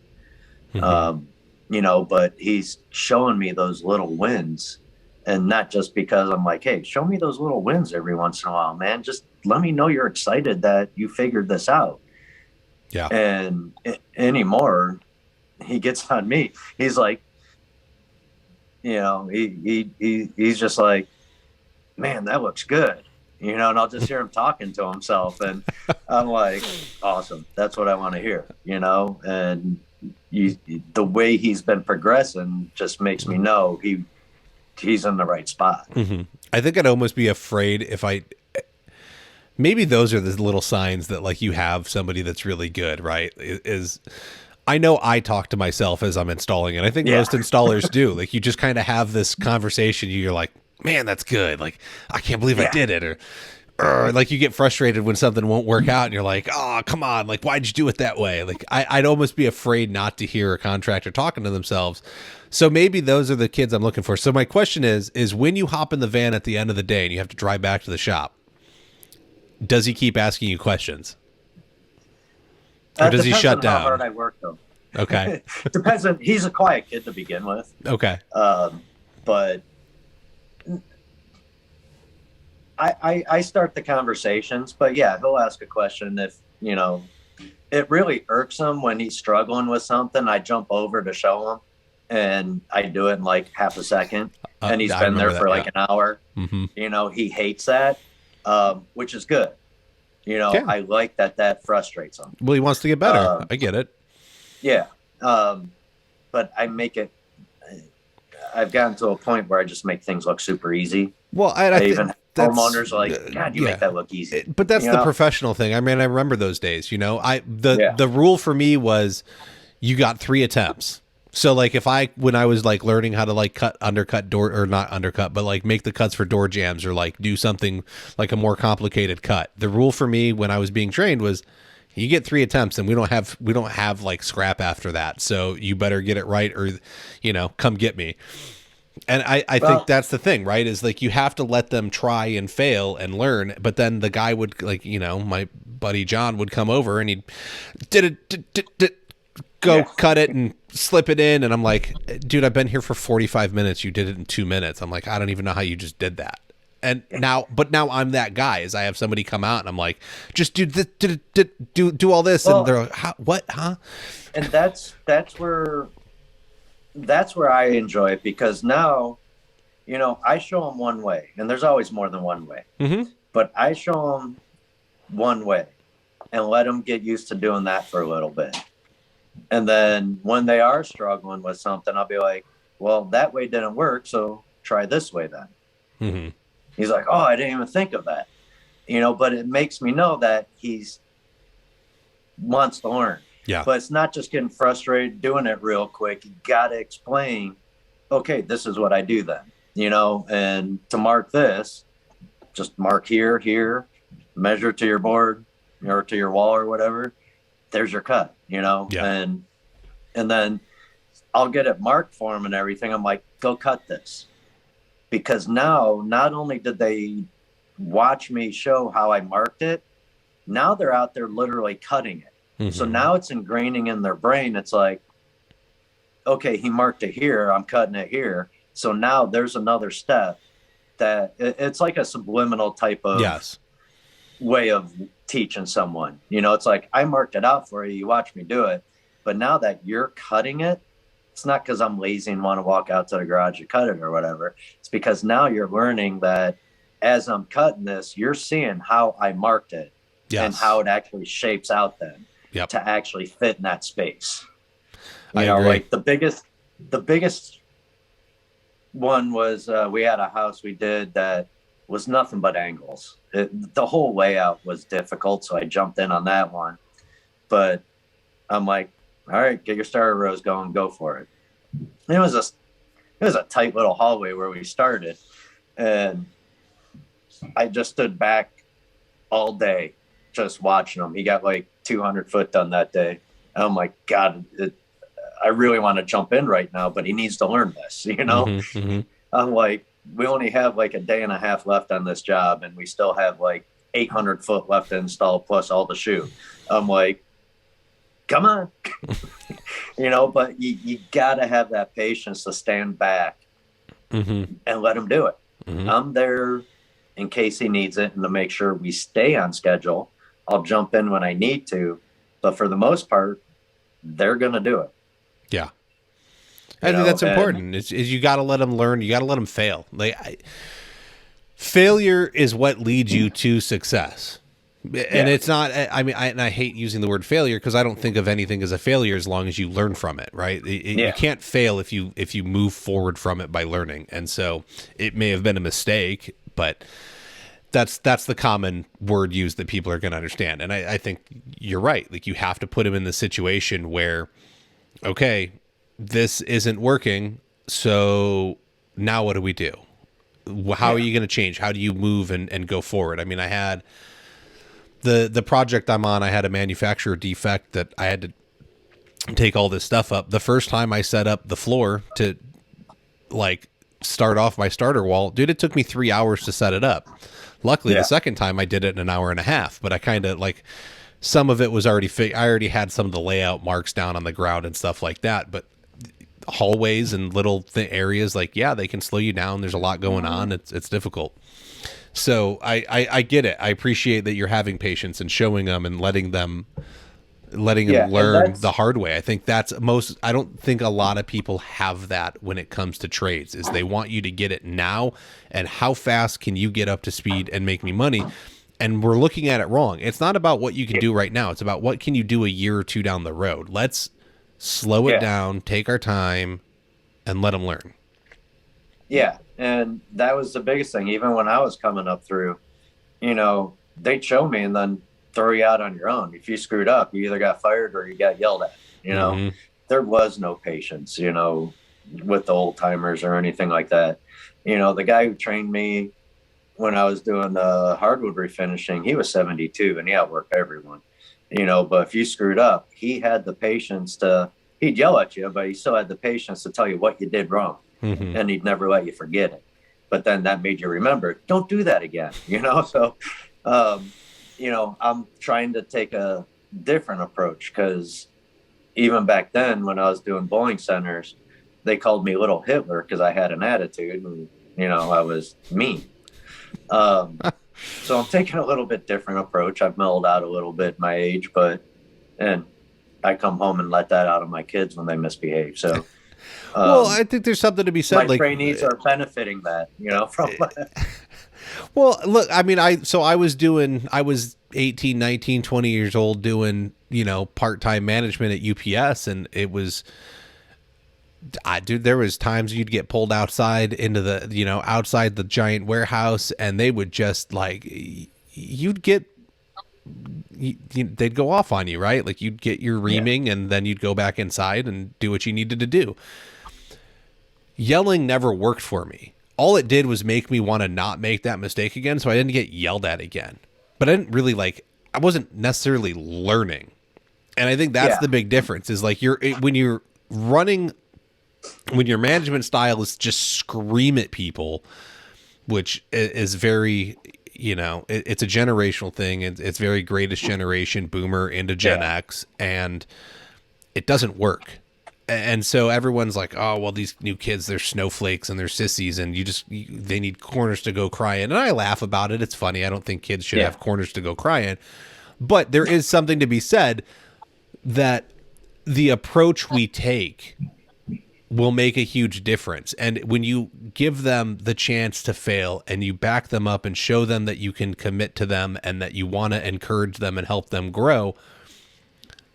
But he's showing me those little wins, and not just because I'm like, hey, show me those little wins every once in a while, man. Just let me know you're excited that you figured this out. Yeah. And anymore, he gets on me. He's like, he's just like, man, that looks good. And I'll just hear him talking to himself. And I'm like, awesome. That's what I want to hear, and the way he's been progressing just makes me know he's in the right spot. I think I'd almost be afraid maybe those are the little signs that like you have somebody that's really good, right? I know I talk to myself as I'm installing, and I think most installers do. Like you just kind of have this conversation. You're like, man, that's good. Like, I can't believe I did it. Or like you get frustrated when something won't work out and you're like, oh, come on. Like, why'd you do it that way? Like I'd almost be afraid not to hear a contractor talking to themselves. So maybe those are the kids I'm looking for. So my question is when you hop in the van at the end of the day and you have to drive back to the shop, does he keep asking you questions? Or does he shut down? How hard I work, though. Okay. Depends on. He's a quiet kid to begin with. Okay. But I start the conversations. But yeah, he'll ask a question if it really irks him when he's struggling with something. I jump over to show him, and I do it in like half a second, and he's been there for like an hour. He hates that, which is good. I like that frustrates him. Well, he wants to get better. I get it. Yeah. But I've gotten to a point where I just make things look super easy. Well, even homeowners are like, God, you make that look easy. But that's the professional thing. I mean, I remember those days, the rule for me was you got 3 attempts. So like when I was like learning how to like undercut door, or not undercut, but like make the cuts for door jams or like do something like a more complicated cut. The rule for me when I was being trained was you get 3 attempts and we don't have like scrap after that. So you better get it right or, come get me. And I think that's the thing, right? Is like you have to let them try and fail and learn. But then the guy would like, my buddy John would come over and he'd cut it and slip it in. And I'm like, dude, I've been here for 45 minutes. You did it in 2 minutes. I'm like, I don't even know how you just did that. And now I'm that guy. Is I have somebody come out and I'm like, just do all this, and they're like, what, huh? And that's where I enjoy it, because now, I show them one way, and there's always more than one way. But I show them one way and let them get used to doing that for a little bit. And then when they are struggling with something, I'll be like, well, that way didn't work. So try this way then. Mm-hmm. He's like, oh, I didn't even think of that. But it makes me know that he's wants to learn. Yeah. But it's not just getting frustrated, doing it real quick. You got to explain, okay, this is what I do then, and to mark this, just mark here, measure to your board or to your wall or whatever. There's your cut, Yeah. and then I'll get it marked for them and everything. I'm like, go cut this. Because now, not only did they watch me show how I marked it, now they're out there literally cutting it. Mm-hmm. So now it's ingraining in their brain. It's like, okay, he marked it here. I'm cutting it here. So now there's another step that it's like a subliminal type of way of teaching someone. It's like, I marked it out for you. You watch me do it. But now that you're cutting it, it's not because I'm lazy and want to walk out to the garage and cut it or whatever. It's because now you're learning that as I'm cutting this, you're seeing how I marked it and how it actually shapes out then to actually fit in that space. I agree. Like the biggest one was we had a house we did that was nothing but angles. The whole layout was difficult, so I jumped in on that one. But I'm like, all right, get your starter rows going, go for it. And it was a tight little hallway where we started, and I just stood back all day just watching him. He got like 200 foot done that day. And I'm like, God, I really want to jump in right now, but he needs to learn this, Mm-hmm, mm-hmm. I'm like, we only have like a day and a half left on this job, and we still have like 800 foot left to install plus all the shoe. I'm like, come on, but you got to have that patience to stand back and let him do it. Mm-hmm. I'm there in case he needs it and to make sure we stay on schedule. I'll jump in when I need to, but for the most part, they're going to do it. Yeah. I think that's important. Is you got to let them learn. You got to let them fail. Failure is what leads you to success. And it's not, I hate using the word failure because I don't think of anything as a failure as long as you learn from it, right? You can't fail if you move forward from it by learning. And so it may have been a mistake, but that's the common word used that people are going to understand. And I think you're right. Like, you have to put them in the situation where, okay, this isn't working, so now what do we do? How are you going to change? How do you move and go forward? I mean, I had the project I'm on, I had a manufacturer defect that I had to take all this stuff up. The first time I set up the floor to start off my starter wall, dude, it took me 3 hours to set it up. Luckily, the second time I did it in an hour and a half, but I kind of some of it was already I already had some of the layout marks down on the ground and stuff like that, but hallways and little areas, they can slow you down. There's a lot going on. It's difficult. So I get it. I appreciate that you're having patience and showing them and letting them learn the hard way. I think I don't think a lot of people have that when it comes to trades, is they want you to get it now. And how fast can you get up to speed and make me money? And we're looking at it wrong. It's not about what you can do right now. It's about what can you do a year or two down the road. Let's slow it down, take our time, and let them learn. Yeah. And that was the biggest thing. Even when I was coming up through, they'd show me and then throw you out on your own. If you screwed up, you either got fired or you got yelled at. There was no patience, with the old timers or anything like that. The guy who trained me when I was doing the hardwood refinishing, he was 72 and he outworked everyone, but if you screwed up, he had the patience he'd yell at you, but he still had the patience to tell you what you did wrong. And he'd never let you forget it. But then that made you remember, don't do that again, So, I'm trying to take a different approach, because even back then when I was doing bowling centers, they called me Little Hitler because I had an attitude and, I was mean. So I'm taking a little bit different approach. I've mellowed out a little bit my age, and I come home and let that out of my kids when they misbehave. So, well, I think there's something to be said. My trainees are benefiting that, from. Well, look, I mean, I was 18, 19, 20 years old doing, part-time management at UPS, and it was, dude, there was times you'd get pulled outside into the, outside the giant warehouse, and they would just like, you'd get, they'd go off on you, right? Like you'd get your reaming, and then you'd go back inside and do what you needed to do. Yelling never worked for me. All it did was make me want to not make that mistake again, so I didn't get yelled at again. But I didn't really I wasn't necessarily learning. And I think that's the big difference is like when you're running, when your management style is just scream at people, which is very, it's a generational thing. It's very greatest generation, boomer into Gen X, and it doesn't work. And so everyone's like, oh, well, these new kids, they're snowflakes and they're sissies, and they need corners to go cry in. And I laugh about it. It's funny. I don't think kids should have corners to go cry in. But there is something to be said that the approach we take will make a huge difference. And when you give them the chance to fail and you back them up and show them that you can commit to them and that you want to encourage them and help them grow,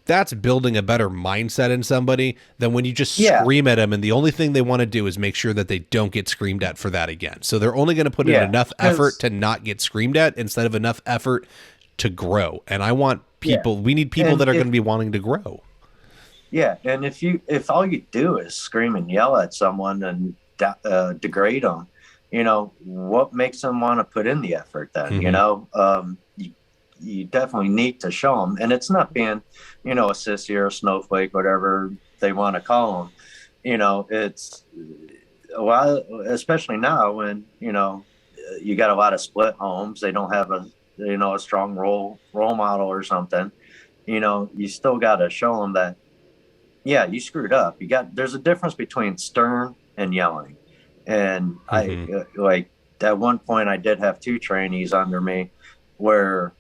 that's building a better mindset in somebody than when you just scream at them and the only thing they want to do is make sure that they don't get screamed at for that again. So they're only going to put in enough effort to not get screamed at instead of enough effort to grow. And I want people, we need people that are going to be wanting to grow. Yeah. And if all you do is scream and yell at someone and degrade them, what makes them want to put in the effort then, you definitely need to show them. And it's not being, a sissy or a snowflake, whatever they want to call them. It's a while, especially now when, you got a lot of split homes. They don't have a strong role model or something. You still got to show them that, you screwed up. There's a difference between stern and yelling. And I at one point I did have 2 trainees under me where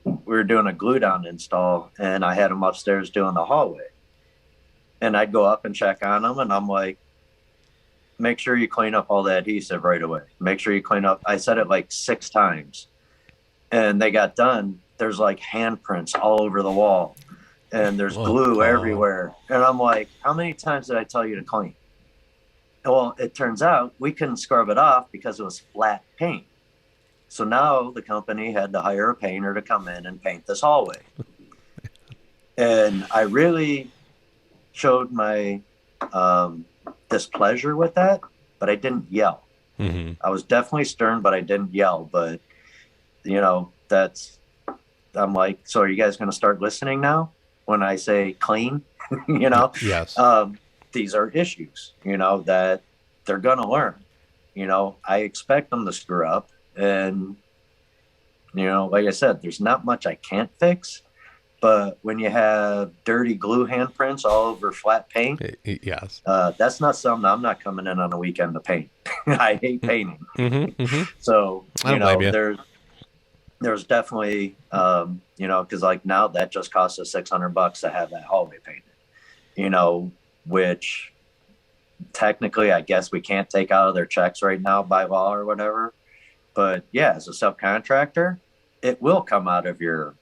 we were doing a glue down install, and I had them upstairs doing the hallway, and I'd go up and check on them, and I'm like, make sure you clean up all the adhesive right away. Make sure you clean up. I said it like 6 times, and they got done. There's like handprints all over the wall, and there's glue everywhere. And I'm like, how many times did I tell you to clean? Well, it turns out we couldn't scrub it off because it was flat paint. So now the company had to hire a painter to come in and paint this hallway. And I really showed my displeasure with that, but I didn't yell. Mm-hmm. I was definitely stern, but I didn't yell. But, I'm like, so are you guys going to start listening now when I say clean? Yes. These are issues, that they're going to learn. I expect them to screw up. And, like I said, there's not much I can't fix, but when you have dirty glue handprints all over flat paint, yes, that's not something I'm not coming in on a weekend to paint. I hate painting. Mm-hmm, mm-hmm. So, there's definitely, cause like now that just costs us $600 to have that hallway painted, which technically I guess we can't take out of their checks right now by law or whatever. But as a subcontractor, it will come out of your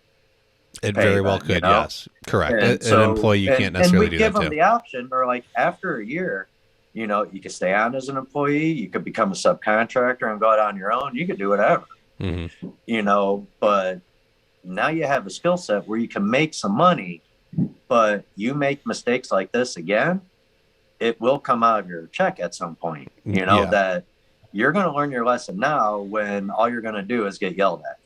It very well could, yes. Correct. An employee, you can't necessarily do that. And we give them the option, or like after a year, you could stay on as an employee, you could become a subcontractor and go out on your own. You could do whatever, but now you have a skill set where you can make some money, but you make mistakes like this again, it will come out of your check at some point, that you're going to learn your lesson now when all you're going to do is get yelled at,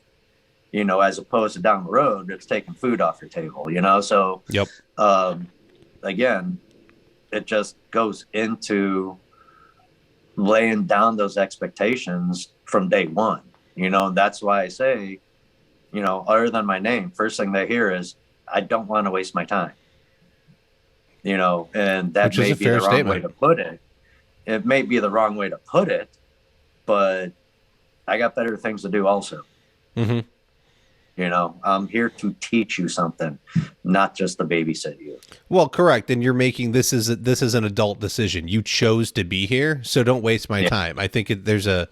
as opposed to down the road, it's taking food off your table, So, again, it just goes into laying down those expectations from day one, and that's why I say, other than my name, first thing they hear is, I don't want to waste my time, and that may be the wrong way to put it. It may be the wrong way to put it, but I got better things to do also. Mm-hmm. I'm here to teach you something, not just to babysit you. Well, correct. And you're making this is an adult decision. You chose to be here, so don't waste my Yeah. time. I think there's a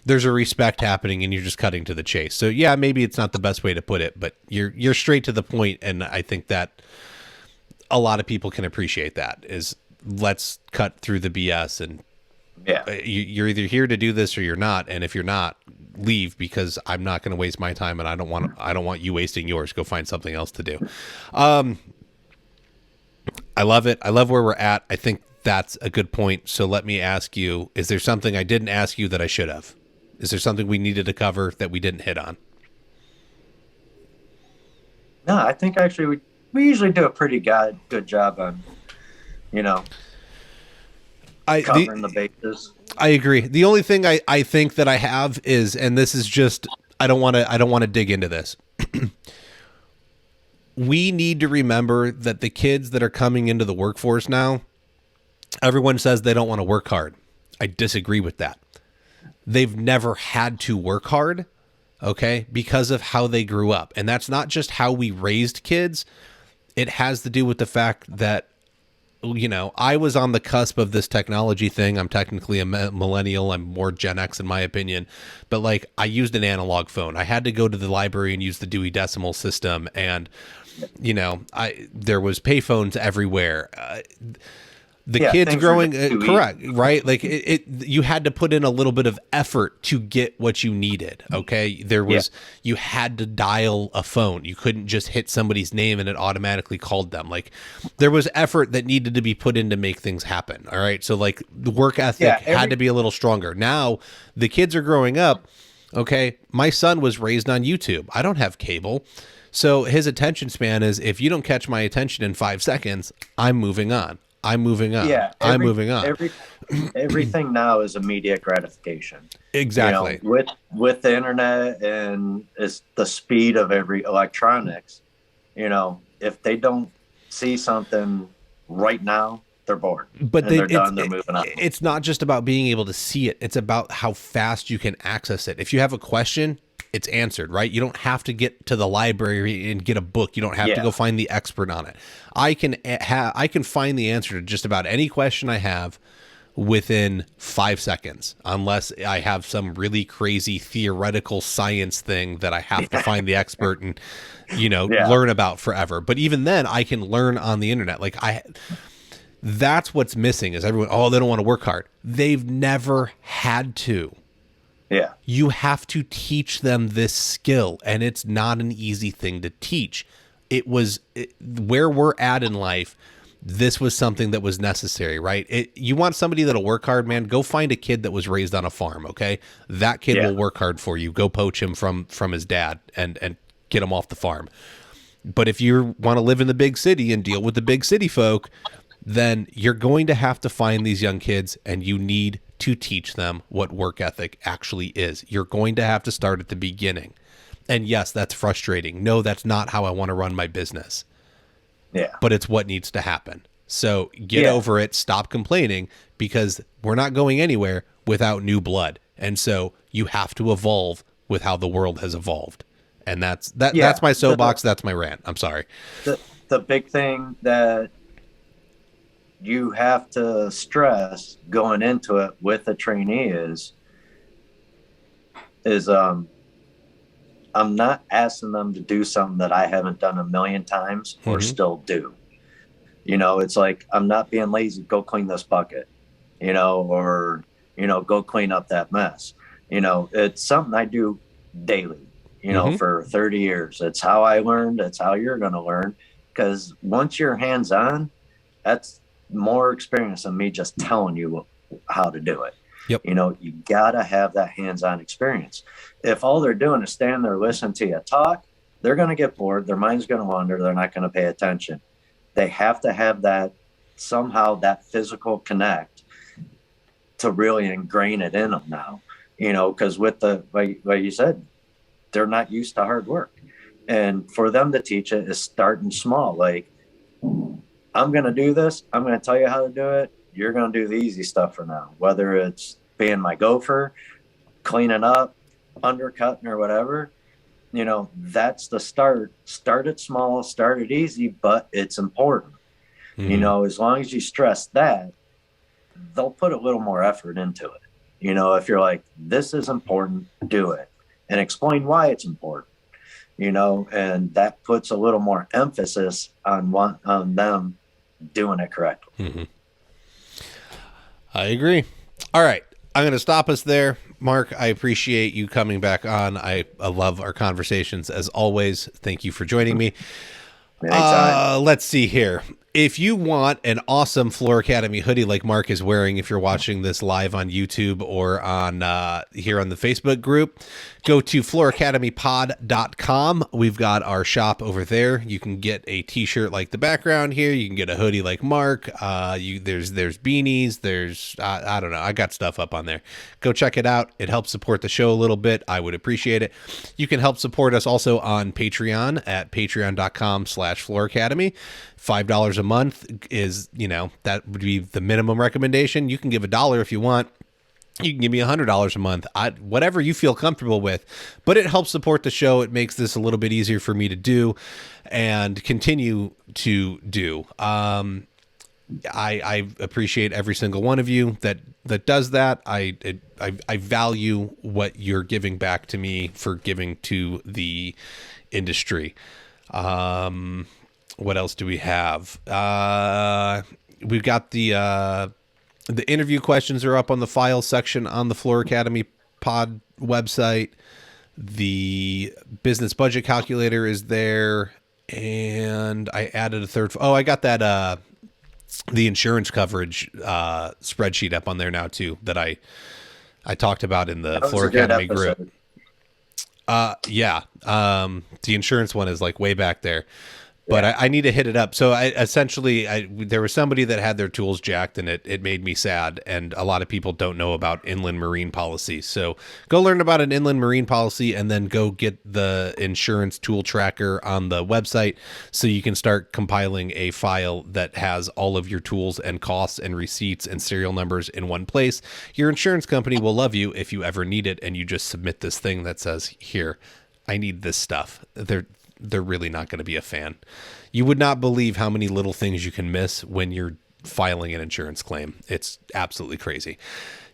respect happening, and you're just cutting to the chase. So yeah, maybe it's not the best way to put it, but you're straight to the point, and I think that a lot of people can appreciate that. Is let's cut through the BS, and Yeah. you're either here to do this or you're not. And if you're not, leave, because I'm not going to waste my time, and I don't want you wasting yours. Go find something else to do. I love it. I love where we're at. I think that's a good point. So let me ask you, is there something I didn't ask you that I should have? Is there something we needed to cover that we didn't hit on? No, I think actually we usually do a pretty good job on, you know, covering the bases. I agree. The only thing I think that I have is, and this is just, I don't want to dig into this. We need to remember that the kids that are coming into the workforce now, everyone says they don't want to work hard. I disagree with that. They've never had to work hard, okay, because of how they grew up. And that's not just how we raised kids. It has to do with the fact that, I was on the cusp of this technology thing. I'm technically a millennial. I'm more Gen X in my opinion. But like, I used an analog phone. I had to go to the library and use the Dewey Decimal System. And, there was payphones everywhere. The kids growing correct, right? Like you had to put in a little bit of effort to get what you needed. Okay. You had to dial a phone. You couldn't just hit somebody's name and it automatically called them. Like there was effort that needed to be put in to make things happen. All right. So like the work ethic had to be a little stronger. Now the kids are growing up. Okay. My son was raised on YouTube. I don't have cable. So his attention span is, if you don't catch my attention in 5 seconds, I'm moving on. Yeah, I'm moving on. Everything now is immediate gratification. Exactly. With the internet and it's the speed of every electronics, if they don't see something right now, they're bored. But they're done. They're moving on. It's not just about being able to see it. It's about how fast you can access it. If you have a question, it's answered, right? You don't have to get to the library and get a book. You don't have to go find the expert on it. I can find the answer to just about any question I have within 5 seconds, unless I have some really crazy theoretical science thing that I have to find the expert and, learn about forever. But even then I can learn on the internet. That's what's missing is everyone, they don't want to work hard. They've never had to. Yeah. You have to teach them this skill, and it's not an easy thing to teach. Where we're at in life, this was something that was necessary, right? You want somebody that'll work hard, man, go find a kid that was raised on a farm, okay? That kid will work hard for you. Go poach him from his dad and get him off the farm. But if you want to live in the big city and deal with the big city folk, then you're going to have to find these young kids, and you need to teach them what work ethic actually is. You're going to have to start at the beginning. And yes, that's frustrating. No, that's not how I want to run my business. Yeah. But it's what needs to happen. So get over it. Stop complaining, because we're not going anywhere without new blood. And so you have to evolve with how the world has evolved. And that's my soapbox. That's my rant. I'm sorry. The big thing that you have to stress going into it with a trainee is I'm not asking them to do something that I haven't done a million times or still do. It's like, I'm not being lazy. Go clean this bucket, or, go clean up that mess. It's something I do daily, for 30 years. It's how I learned. It's how you're going to learn. Because once you're hands-on, that's more experience than me just telling you how to do it. Yep. You gotta have that hands-on experience. If all they're doing is standing there listening to you talk, they're going to get bored. Their mind's going to wander. They're not going to pay attention. They have to have that physical connect to really ingrain it in them now, because with like you said, they're not used to hard work. And for them to teach it is starting small. Like, I'm going to do this. I'm going to tell you how to do it. You're going to do the easy stuff for now, whether it's being my gopher, cleaning up, undercutting, or whatever. that's the start. Start it small, start it easy, but it's important. As long as you stress that, they'll put a little more effort into it. If you're like, this is important, do it, and explain why it's important. And that puts a little more emphasis on them doing it correctly. I agree. All right. I'm going to stop us there. Mark, I appreciate you coming back on. I love our conversations as always. Thank you for joining me. Let's see here. If you want an awesome Floor Academy hoodie like Mark is wearing, if you're watching this live on YouTube or on here on the Facebook group, go to flooracademypod.com. We've got our shop over there. You can get a t-shirt like the background here. You can get a hoodie like Mark. There's beanies. There's I don't know. I got stuff up on there. Go check it out. It helps support the show a little bit. I would appreciate it. You can help support us also on Patreon at patreon.com/flooracademy. $5 a month is, that would be the minimum recommendation. You can give $1 if you want. You can give me $100 a month, whatever you feel comfortable with, but it helps support the show. It makes this a little bit easier for me to do and continue to do. I appreciate every single one of you that does that. I value what you're giving back to me for giving to the industry. What else do we have? We've got the interview questions are up on the file section on the Floor Academy pod website. The business budget calculator is there. And I added a third. Oh, I got that, the insurance coverage spreadsheet up on there now too, that I talked about in the Floor Academy group. Yeah. The insurance one is like way back there. But I need to hit it up. So there was somebody that had their tools jacked, and it made me sad. And a lot of people don't know about inland marine policy. So go learn about an inland marine policy, and then go get the insurance tool tracker on the website so you can start compiling a file that has all of your tools and costs and receipts and serial numbers in one place. Your insurance company will love you if you ever need it, and you just submit this thing that says, here, I need this stuff. They're really not going to be a fan. You would not believe how many little things you can miss when you're filing an insurance claim. It's absolutely crazy.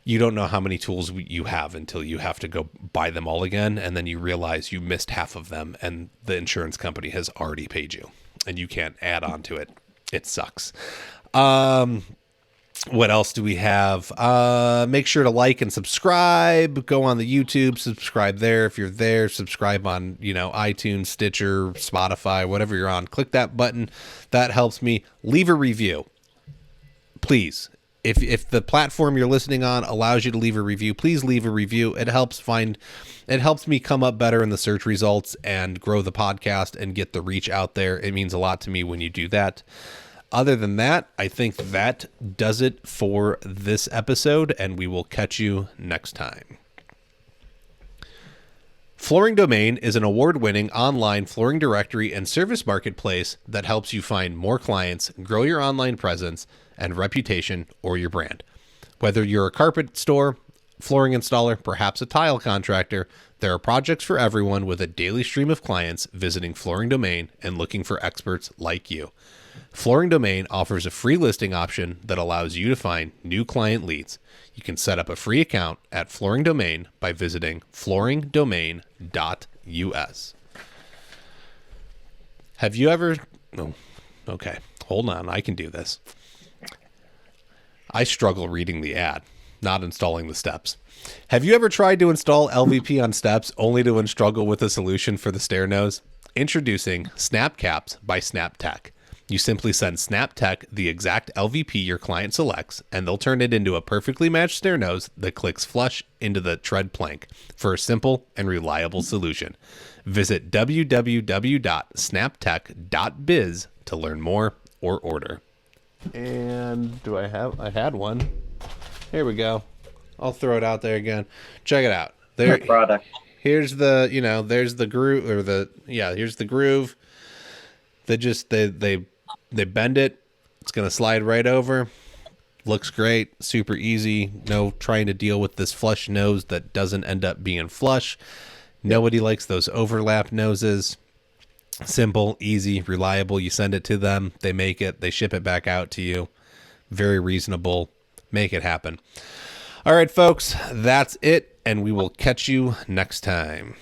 You don't know how many tools you have until you have to go buy them all again. And then you realize you missed half of them and the insurance company has already paid you and you can't add on to it. It sucks. What else do we have? Make sure to like and subscribe. Go on the YouTube, subscribe there. If you're there, subscribe on, iTunes, Stitcher, Spotify, whatever you're on. Click that button. That helps me. Leave a review. Please. If the platform you're listening on allows you to leave a review, please leave a review. It helps me come up better in the search results and grow the podcast and get the reach out there. It means a lot to me when you do that. Other than that, I think that does it for this episode, and we will catch you next time. Flooring Domain is an award-winning online flooring directory and service marketplace that helps you find more clients, grow your online presence and reputation, or your brand. Whether you're a carpet store, flooring installer, perhaps a tile contractor, there are projects for everyone with a daily stream of clients visiting Flooring Domain and looking for experts like you. Flooring Domain offers a free listing option that allows you to find new client leads. You can set up a free account at Flooring Domain by visiting flooringdomain.us. Have you ever... Oh, okay. Hold on. I can do this. I struggle reading the ad, not installing the steps. Have you ever tried to install LVP on steps only to struggle with a solution for the stair nose? Introducing Snap Caps by SnapTech. You simply send SnapTech the exact LVP your client selects, and they'll turn it into a perfectly matched stair nose that clicks flush into the tread plank for a simple and reliable solution. Visit www.snaptech.biz to learn more or order. And I had one. Here we go. I'll throw it out there again. Check it out. There. Product. Here's the, there's the groove, here's the groove. They bend it. It's going to slide right over. Looks great. Super easy. No trying to deal with this flush nose that doesn't end up being flush. Nobody likes those overlap noses. Simple, easy, reliable. You send it to them, they make it, they ship it back out to you. Very reasonable. Make it happen. All right, folks, that's it, and we will catch you next time.